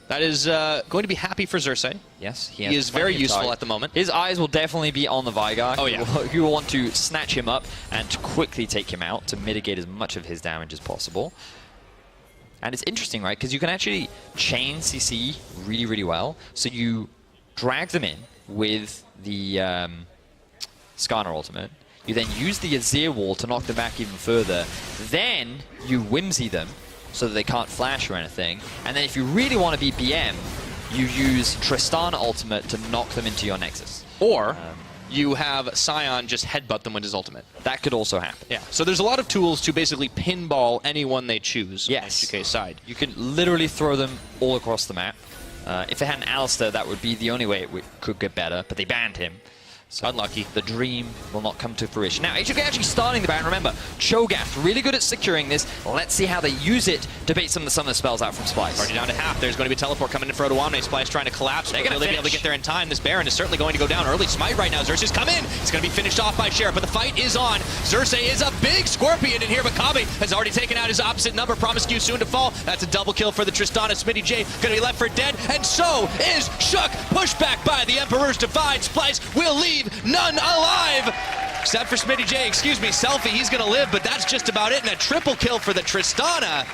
That is going to be happy for Xerxes. Yes, he is very useful at the moment. His eyes will definitely be on the Veigar. Oh, yeah. He will want to snatch him up and to quickly take him out to mitigate as much of his damage as possible. And it's interesting, right? Because you can actually chain CC really, really well. So you drag them in with the Skarner ultimate. You then use the Azir wall to knock them back even further. Then you whimsy them so that they can't flash or anything. And then if you really want to be BM, you use Tristana ultimate to knock them into your Nexus. Or you have Sion just headbutt them with his ultimate. That could also happen. Yeah, so there's a lot of tools to basically pinball anyone they choose yes. on the H2K side. You can literally throw them all across the map. If they had an Alistar, that would be the only way it could get better, but they banned him. So unlucky. The dream will not come to fruition. Now, H2K actually starting the Baron. Remember, Cho'Gath, really good at securing this. Let's see how they use it to bait some of the spells out from Splyce. Already down to half. There's going to be a teleport coming in for Odoamne. Splyce trying to collapse. They're going to be able to get there in time. This Baron is certainly going to go down early. Smite right now. Xerxes come in. It's going to be finished off by Sheriff, but the fight is on. Xerxes is a big Scorpion in here, but Kabe has already taken out his opposite number. Promiscu soon to fall. That's a double kill for the Tristana. Smitty J gonna be left for dead, and so is Shook. Pushed back by the Emperor's Divide. Splyce will leave none alive. Except for Smitty J, excuse me, Selfie, he's gonna live, but that's just about it, and a triple kill for the Tristana.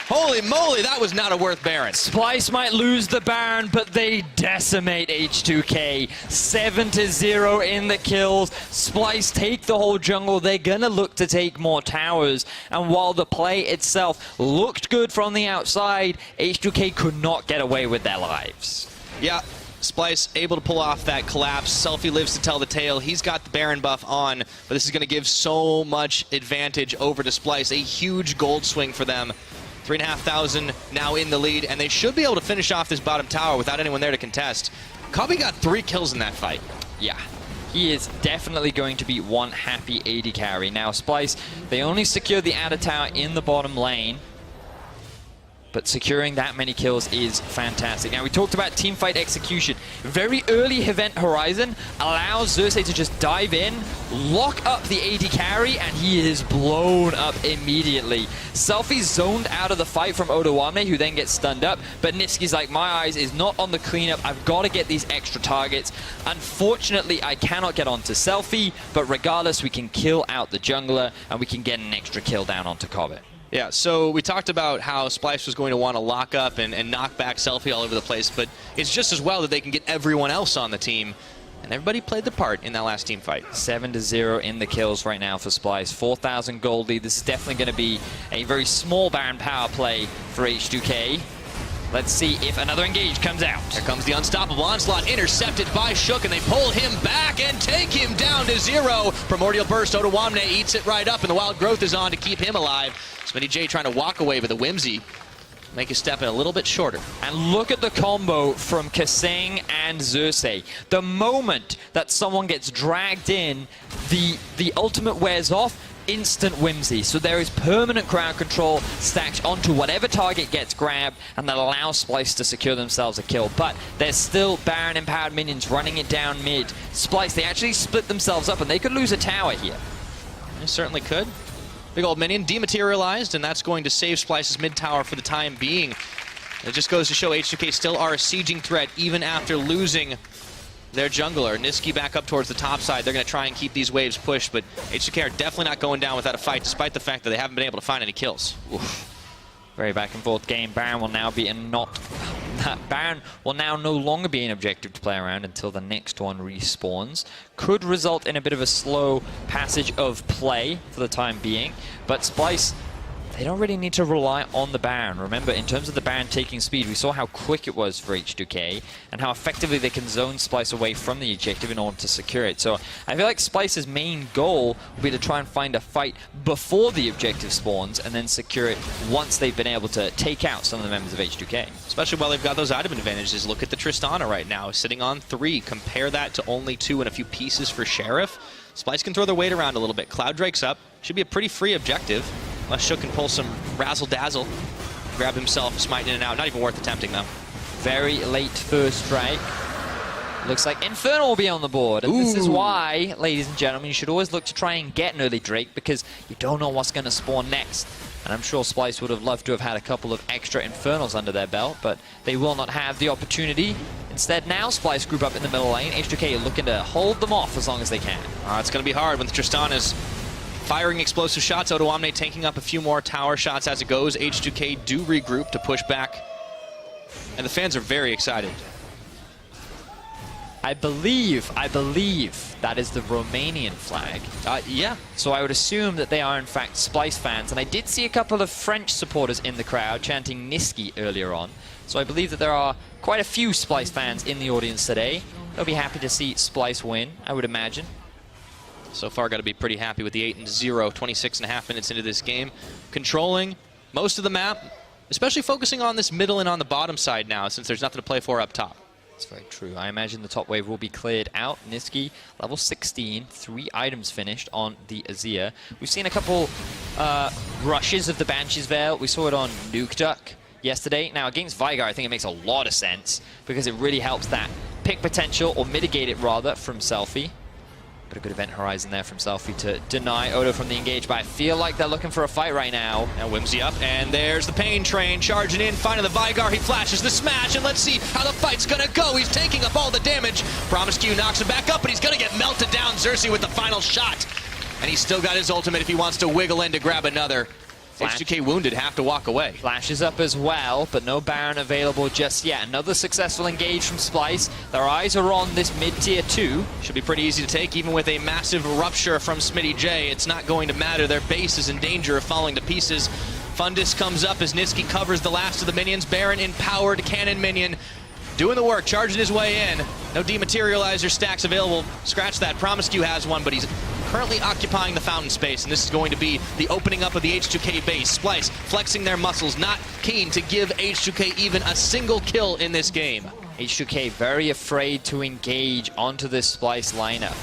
Holy moly, that was not a worth Baron. Splyce might lose the Baron, but they decimate H2K. 7-0 in the kills. Splyce take the whole jungle. They're gonna look to take more towers. And while the play itself looked good from the outside, H2K could not get away with their lives. Yeah, Splyce able to pull off that collapse. Selfie lives to tell the tale. He's got the Baron buff on, but this is gonna give so much advantage over to Splyce. A huge gold swing for them. 3,500 now in the lead, and they should be able to finish off this bottom tower without anyone there to contest. Kabe got 3 kills in that fight. Yeah, he is definitely going to be one happy AD carry. Now, Splyce, they only secured the outer tower in the bottom lane, but securing that many kills is fantastic. Now, we talked about teamfight execution. Very early event horizon allows Xerxes to just dive in, lock up the AD carry, and he is blown up immediately. Selfie zoned out of the fight from Odoamne, who then gets stunned up, but Nitsky's like, my eyes is not on the cleanup. I've got to get these extra targets. Unfortunately, I cannot get onto Selfie, but regardless, we can kill out the jungler, and we can get an extra kill down onto Cobbett. Yeah, so we talked about how Splyce was going to want to lock up and knock back Selfie all over the place, but it's just as well that they can get everyone else on the team, and everybody played their part in that last team fight. 7-0 in the kills right now for Splyce. 4,000 gold lead. This is definitely going to be a very small Baron power play for H2K. Let's see if another engage comes out. Here comes the unstoppable onslaught, intercepted by Shook, and they pull him back and take him down to 0. Primordial Burst, Odoamne eats it right up, and the Wild Growth is on to keep him alive. Smitty J trying to walk away, but the Whimsy make his step in a little bit shorter. And look at the combo from Kaseng and Xerxes. The moment that someone gets dragged in, the ultimate wears off, instant Whimsy. So there is permanent crowd control stacked onto whatever target gets grabbed, and that allows Splyce to secure themselves a kill. But there's still Baron empowered minions running it down mid. Splyce, they actually split themselves up, and they could lose a tower here. They certainly could. Big old minion dematerialized, and that's going to save Splyce's mid tower for the time being. It just goes to show H2K still are a sieging threat even after losing their jungler. Niski back up towards the top side. They're going to try and keep these waves pushed, but H2K are definitely not going down without a fight, despite the fact that they haven't been able to find any kills. Oof. Very back and forth game. Baron will now be Baron will now no longer be an objective to play around until the next one respawns. Could result in a bit of a slow passage of play for the time being, but Splyce, they don't really need to rely on the Baron. Remember, in terms of the Baron taking speed, we saw how quick it was for H2K and how effectively they can zone Splyce away from the objective in order to secure it. So I feel like Splyce's main goal will be to try and find a fight before the objective spawns and then secure it once they've been able to take out some of the members of H2K. Especially while they've got those item advantages. Look at the Tristana right now, sitting on 3. Compare that to only 2 and a few pieces for Sheriff. Splyce can throw their weight around a little bit. Cloud Drake's up. Should be a pretty free objective. Unless Shook can pull some razzle-dazzle. Grab himself, smite in and out. Not even worth attempting, though. Very late first strike. Looks like Infernal will be on the board. And this is why, ladies and gentlemen, you should always look to try and get an early Drake, because you don't know what's going to spawn next. And I'm sure Splyce would have loved to have had a couple of extra Infernals under their belt, but they will not have the opportunity. Instead, now Splyce group up in the middle lane. H2K are looking to hold them off as long as they can. It's going to be hard when the Tristana's firing explosive shots. Odoamne taking up a few more tower shots as it goes. H2K do regroup to push back. And the fans are very excited. I believe that is the Romanian flag. Yeah. So I would assume that they are in fact Splyce fans. And I did see a couple of French supporters in the crowd chanting Niski earlier on. So I believe that there are quite a few Splyce fans in the audience today. They'll be happy to see Splyce win, I would imagine. So far, got to be pretty happy with the 8-0, 26.5 minutes into this game. Controlling most of the map, especially focusing on this middle and on the bottom side now, since there's nothing to play for up top. That's very true. I imagine the top wave will be cleared out. Niski, level 16, 3 items finished on the Azir. We've seen a couple rushes of the Banshee's Veil. We saw it on Nuke Duck yesterday. Now, against Veigar, I think it makes a lot of sense, because it really helps that pick potential, or mitigate it rather, from Selfie. But a good event horizon there from Selfie to deny Odo from the engage, but I feel like they're looking for a fight right now. Now Whimsy up, and there's the Pain Train charging in, finding the Vigar. He flashes the smash, and let's see how the fight's gonna go. He's taking up all the damage. Promiscue knocks him back up, but he's gonna get melted down. Xerxes with the final shot. And he's still got his ultimate if he wants to wiggle in to grab another. H2K wounded, have to walk away. Flash is up as well, but no Baron available just yet. Another successful engage from Splyce. Their eyes are on this mid-tier 2. Should be pretty easy to take, even with a massive rupture from Smitty J. It's not going to matter. Their base is in danger of falling to pieces. Fundus comes up as Niski covers the last of the minions. Baron empowered cannon minion. Doing the work, charging his way in. No dematerializer stacks available. Scratch that. Promiscue has one, but he's currently occupying the fountain space, and this is going to be the opening up of the H2K base. Splyce flexing their muscles, not keen to give H2K even a single kill in this game. H2K very afraid to engage onto this Splyce lineup.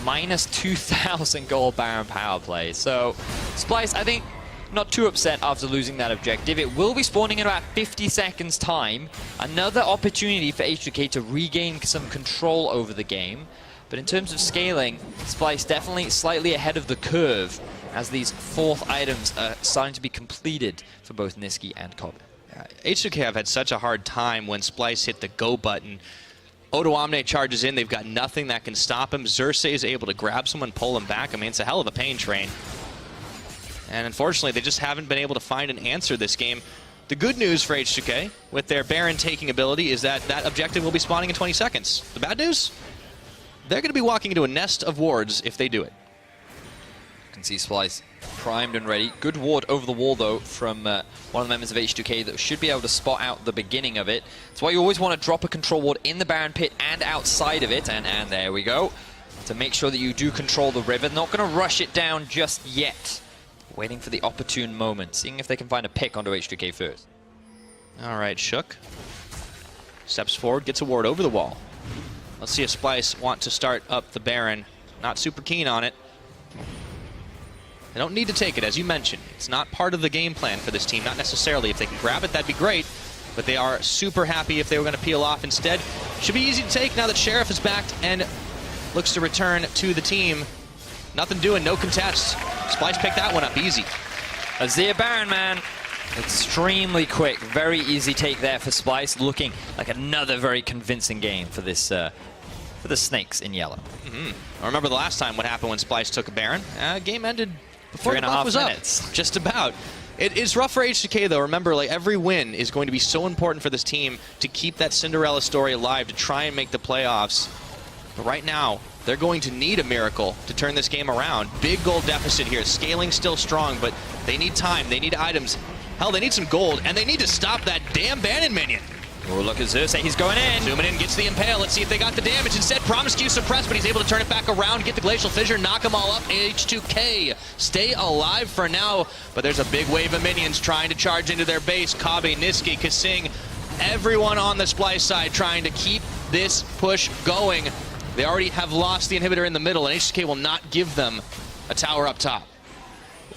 Minus 2,000 gold Baron power play. So Splyce, I think, not too upset after losing that objective. It will be spawning in about 50 seconds time. Another opportunity for H2K to regain some control over the game. But in terms of scaling, Splyce definitely slightly ahead of the curve as these 4th items are starting to be completed for both Niski and Cobb. H2K have had such a hard time when Splyce hit the go button. Odo Omne charges in, they've got nothing that can stop him. Xerxes is able to grab someone, pull him back. I mean, it's a hell of a pain train. And unfortunately, they just haven't been able to find an answer this game. The good news for H2K, with their Baron taking ability, is that that objective will be spawning in 20 seconds. The bad news? They're going to be walking into a nest of wards if they do it. You can see Splyce primed and ready. Good ward over the wall, though, from one of the members of H2K that should be able to spot out the beginning of it. That's why you always want to drop a control ward in the Baron pit and outside of it. And there we go. To make sure that you do control the river. Not going to rush it down just yet. Waiting for the opportune moment. Seeing if they can find a pick onto H2K first. All right, Shook steps forward, gets a ward over the wall. Let's see if Splyce want to start up the Baron. Not super keen on it. They don't need to take it, as you mentioned. It's not part of the game plan for this team, not necessarily. If they can grab it, that'd be great. But they are super happy if they were going to peel off instead. Should be easy to take now that Sheriff is back and looks to return to the team. Nothing doing, no contests. Splyce picked that one up easy. Azir Baron, man. Extremely quick, very easy take there for Splyce. Looking like another very convincing game for this for the Snakes in yellow. I remember the last time what happened when Splyce took a Baron. Game ended before the buff was up. Just about. It is rough for H2K though. Remember, like, every win is going to be so important for this team to keep that Cinderella story alive, to try and make the playoffs. But right now, they're going to need a miracle to turn this game around. Big gold deficit here. Scaling still strong, but they need time. They need items. Hell, they need some gold, and they need to stop that damn Bannon minion. Oh, look at Xerxes. He's going in. Zooming in, gets the impale. Let's see if they got the damage. Instead, Promiscue suppressed, but he's able to turn it back around, get the Glacial Fissure, knock them all up. H2K stay alive for now, but there's a big wave of minions trying to charge into their base. Kabe, Niski, Kasing, everyone on the Splyce side trying to keep this push going. They already have lost the inhibitor in the middle, and H2K will not give them a tower up top.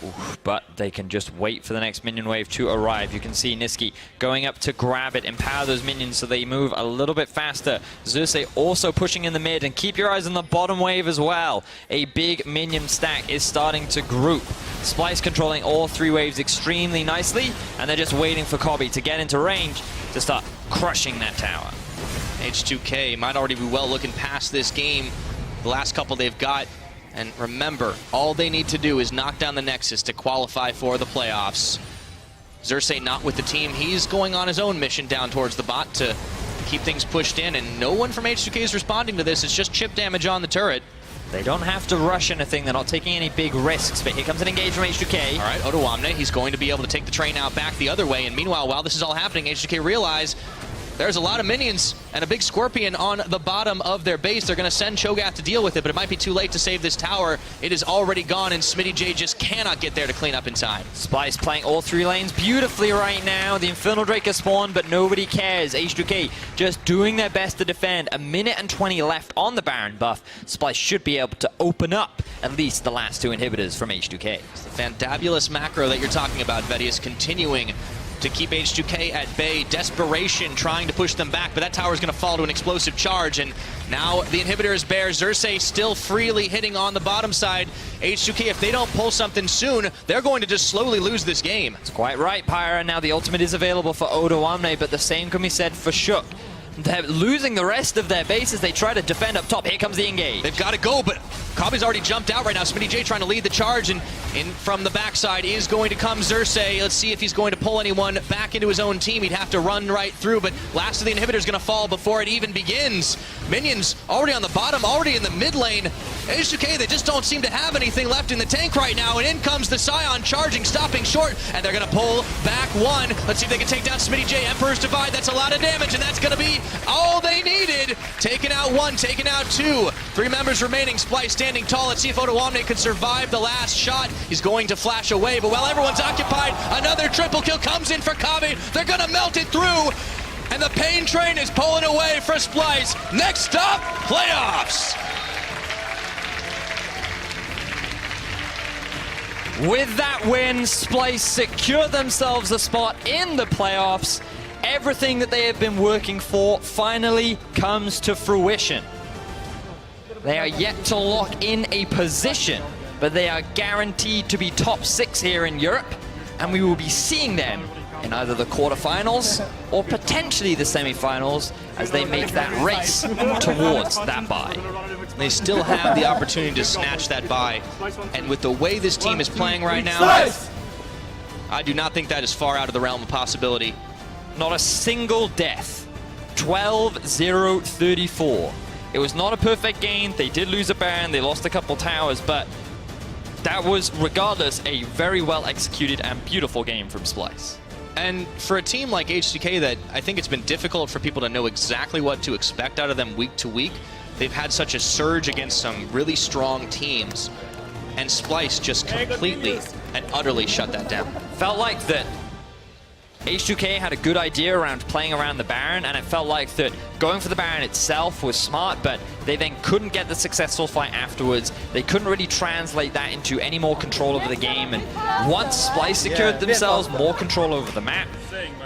Oof, but they can just wait for the next minion wave to arrive. You can see Niski going up to grab it, empower those minions so they move a little bit faster. Xerxes also pushing in the mid, and keep your eyes on the bottom wave as well. A big minion stack is starting to group. Splyce controlling all 3 waves extremely nicely, and they're just waiting for Kobe to get into range to start crushing that tower. H2K might already be well looking past this game. The last couple they've got. And remember, all they need to do is knock down the Nexus to qualify for the playoffs. Xerxes not with the team. He's going on his own mission down towards the bot to keep things pushed in, and no one from H2K is responding to this. It's just chip damage on the turret. They don't have to rush anything. They're not taking any big risks, but here comes an engage from H2K. All right, Odo Omne, he's going to be able to take the train out back the other way, and meanwhile, while this is all happening, H2K realize there's a lot of minions and a big Scorpion on the bottom of their base. They're going to send Cho'Gath to deal with it, but it might be too late to save this tower. It is already gone, and Smitty J just cannot get there to clean up in time. Splyce playing all 3 lanes beautifully right now. The Infernal Drake has spawned, but nobody cares. H2K just doing their best to defend. A minute and 20 left on the Baron buff. Splyce should be able to open up at least the last 2 inhibitors from H2K. The fantabulous macro that you're talking about, Vetty, is continuing to keep H2K at bay. Desperation trying to push them back, but that tower is going to fall to an explosive charge, and now the inhibitor is bare. Xerxes still freely hitting on the bottom side. H2K, if they don't pull something soon, they're going to just slowly lose this game. It's quite right, Pyra. Now the ultimate is available for Odoamne, but the same can be said for Shook. They're losing the rest of their base as they try to defend up top. Here comes the engage. They've got to go, but Kabe's already jumped out right now. SmittyJ trying to lead the charge, and in from the backside is going to come Xerxes. Let's see if he's going to pull anyone back into his own team. He'd have to run right through, but last of the inhibitor is going to fall before it even begins. Minions already on the bottom, already in the mid lane. H2K, they just don't seem to have anything left in the tank right now, and in comes the Scion charging, stopping short, and they're going to pull back one. Let's see if they can take down SmittyJ. Emperor's Divide, that's a lot of damage, and that's going to be all they needed. Taking out one, taking out two. 3 members remaining. Splyce standing tall. Let's see if Odoamne can survive the last shot. He's going to flash away, but while everyone's occupied, another triple kill comes in for Kabe. They're going to melt it through, and the pain train is pulling away for Splyce. Next up, playoffs. With that win, Splyce secure themselves a spot in the playoffs. Everything that they have been working for finally comes to fruition. They are yet to lock in a position, but they are guaranteed to be top 6 here in Europe, and we will be seeing them in either the quarterfinals or potentially the semifinals as they make that race towards that bye. They still have the opportunity to snatch that bye, and with the way this team is playing right now, I do not think that is far out of the realm of possibility. Not a single death. 12-0-34. It was not a perfect game. They did lose a Baron. They lost a couple towers, but that was, regardless, a very well executed and beautiful game from Splyce. And for a team like H2K that I think it's been difficult for people to know exactly what to expect out of them week to week, they've had such a surge against some really strong teams, and Splyce just completely and utterly shut that down. Felt like that H2K had a good idea around playing around the Baron, and it felt like that going for the Baron itself was smart, but they then couldn't get the successful fight afterwards. They couldn't really translate that into any more control over the game, and once Splyce secured themselves more control over the map,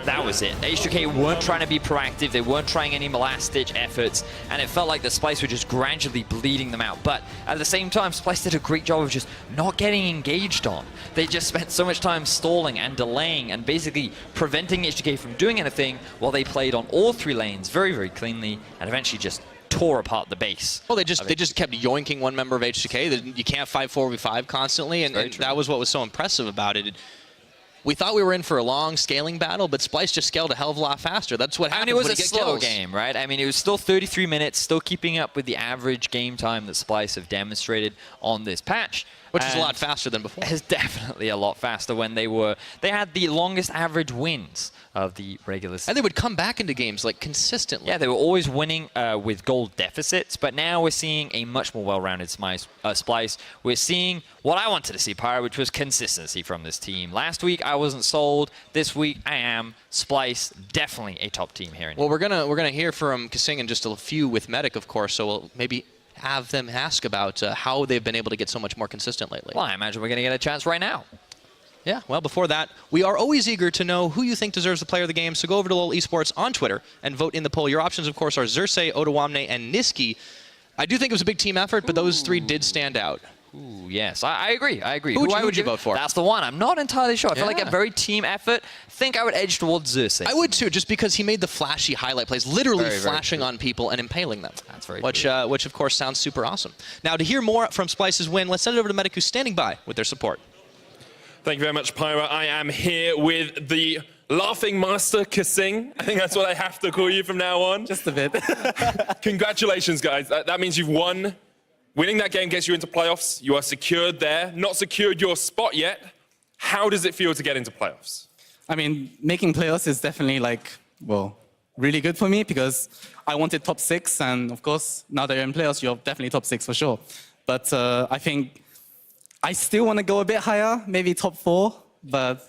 that was it. H2K weren't trying to be proactive, they weren't trying any last-ditch efforts, and it felt like the Splyce were just gradually bleeding them out. But at the same time, Splyce did a great job of just not getting engaged on. They just spent so much time stalling and delaying and basically preventing H2K from doing anything while they played on all 3 lanes very, very cleanly and eventually just tore apart the base. Well, they just kept yoinking one member of H2K. You can't fight 4v5 constantly, and that was what was so impressive about it. We thought we were in for a long scaling battle, but Splyce just scaled a hell of a lot faster. That's what happens when you get kills. I mean, it was a slow game, right? I mean, it was still 33 minutes, still keeping up with the average game time that Splyce have demonstrated on this patch. Which is a lot faster than before. It's definitely a lot faster when they had the longest average wins of the regular season. And they would come back into games like consistently. Yeah, they were always winning with gold deficits, but now we're seeing a much more well-rounded Splyce. We're seeing what I wanted to see, Pyra, which was consistency from this team. Last week, I wasn't sold. This week, I am. Splyce, definitely a top team here. Well, we're gonna hear from Kasing in just a few with Medic, of course, so we'll maybe have them ask about how they've been able to get so much more consistent lately. Well, I imagine we're going to get a chance right now. Yeah, well, before that, we are always eager to know who you think deserves the player of the game, so go over to LoL Esports on Twitter and vote in the poll. Your options, of course, are Xerxes, Odoamne, and Niski. I do think it was a big team effort, but those 3 did stand out. Ooh, yes, I agree. Who would you vote for? That's the one. I'm not entirely sure. I feel like a very team effort. I think I would edge towards Xerxes. I would too, just because he made the flashy highlight plays, literally flashing on people and impaling them. That's very which of course sounds super awesome. Now, to hear more from Splyce's win, let's send it over to Medic, who's standing by with their support. Thank you very much, Pyra. I am here with the Laughing Master Kasing. I think that's what I have to call you from now on. Just a bit. Congratulations, guys. That means you've won. Winning that game gets you into playoffs. You are secured there. Not secured your spot yet. How does it feel to get into playoffs? I mean, making playoffs is definitely really good for me because I wanted top 6, and of course, now that you're in playoffs, you're definitely top 6 for sure. But I think I still want to go a bit higher, maybe top 4, but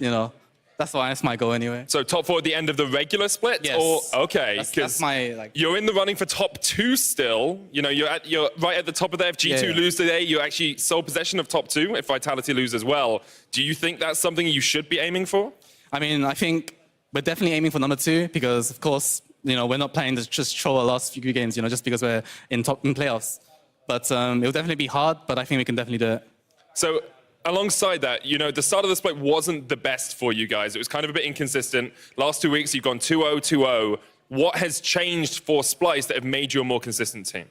that's my goal anyway. So top 4 at the end of the regular split? Yes. Or, okay. That's my You're in the running for top 2 still. You're right at the top of there. If G2 lose today, you're actually sole possession of top 2 if Vitality lose as well. Do you think that's something you should be aiming for? I mean, I think we're definitely aiming for number 2 because, of course, we're not planning to just throw our last few games, just because we're in playoffs. But it'll definitely be hard, but I think we can definitely do it. So alongside that, the start of the split wasn't the best for you guys. It was kind of a bit inconsistent. Last 2 weeks, you've gone 2-0, 2-0. What has changed for Splyce that have made you a more consistent team?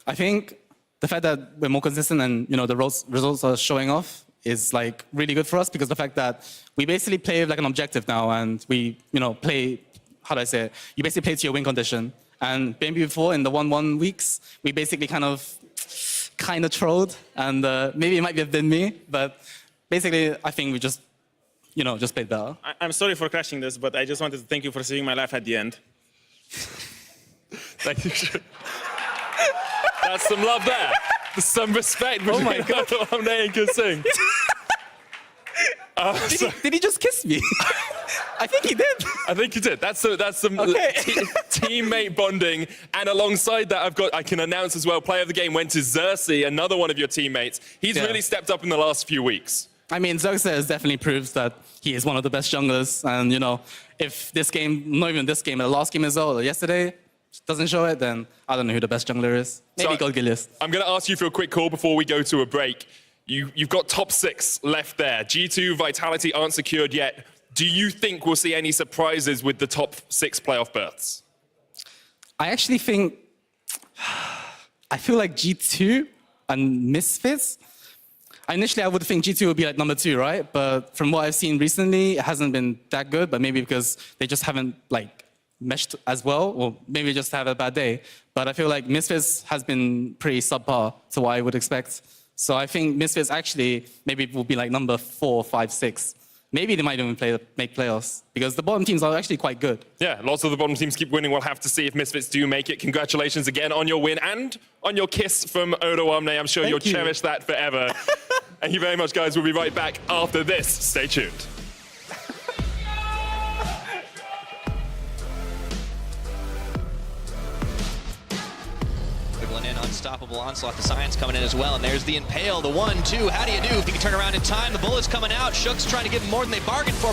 I think the fact that we're more consistent and the results are showing off is like really good for us because the fact that we basically play like an objective now and we play, how do I say it? You basically play to your win condition. And maybe before in the 1-1 weeks, we basically kind of trolled and maybe it might have been me, but basically I think we just played better. I'm sorry for crashing this, but I just wanted to thank you for saving my life at the end. Thank you. That's some love there. There's some respect between my God. Omne and Kusung. Did he just kiss me? I think he did. I think he did. That's some teammate bonding. And alongside that, I can announce as well, player of the game went to Xerxes, another one of your teammates. He's really stepped up in the last few weeks. I mean, Xerxes definitely proves that he is one of the best junglers. And, if this game, not even this game, but the last game as well, or yesterday, doesn't show it, then I don't know who the best jungler is. Maybe God Gilius. I'm going to ask you for a quick call before we go to a break. You've got top 6 left there. G2, Vitality aren't secured yet. Do you think we'll see any surprises with the top 6 playoff berths? I actually think, I feel like G2 and Misfits, initially I would think G2 would be like number 2, right? But from what I've seen recently, it hasn't been that good, but maybe because they just haven't meshed as well, or maybe just have a bad day. But I feel like Misfits has been pretty subpar to what I would expect. So I think Misfits actually maybe will be like number 4, 5, 6. Maybe they might even make playoffs because the bottom teams are actually quite good. Yeah, lots of the bottom teams keep winning. We'll have to see if Misfits do make it. Congratulations again on your win and on your kiss from Odo Omne. I'm sure you'll cherish that forever. Thank you very much, guys. We'll be right back after this. Stay tuned. In unstoppable onslaught, the science coming in as well, and there's the impale, the 1-2. How do you do? If you can turn around in time, the bullet's coming out. Shook's trying to give him more than they bargained for.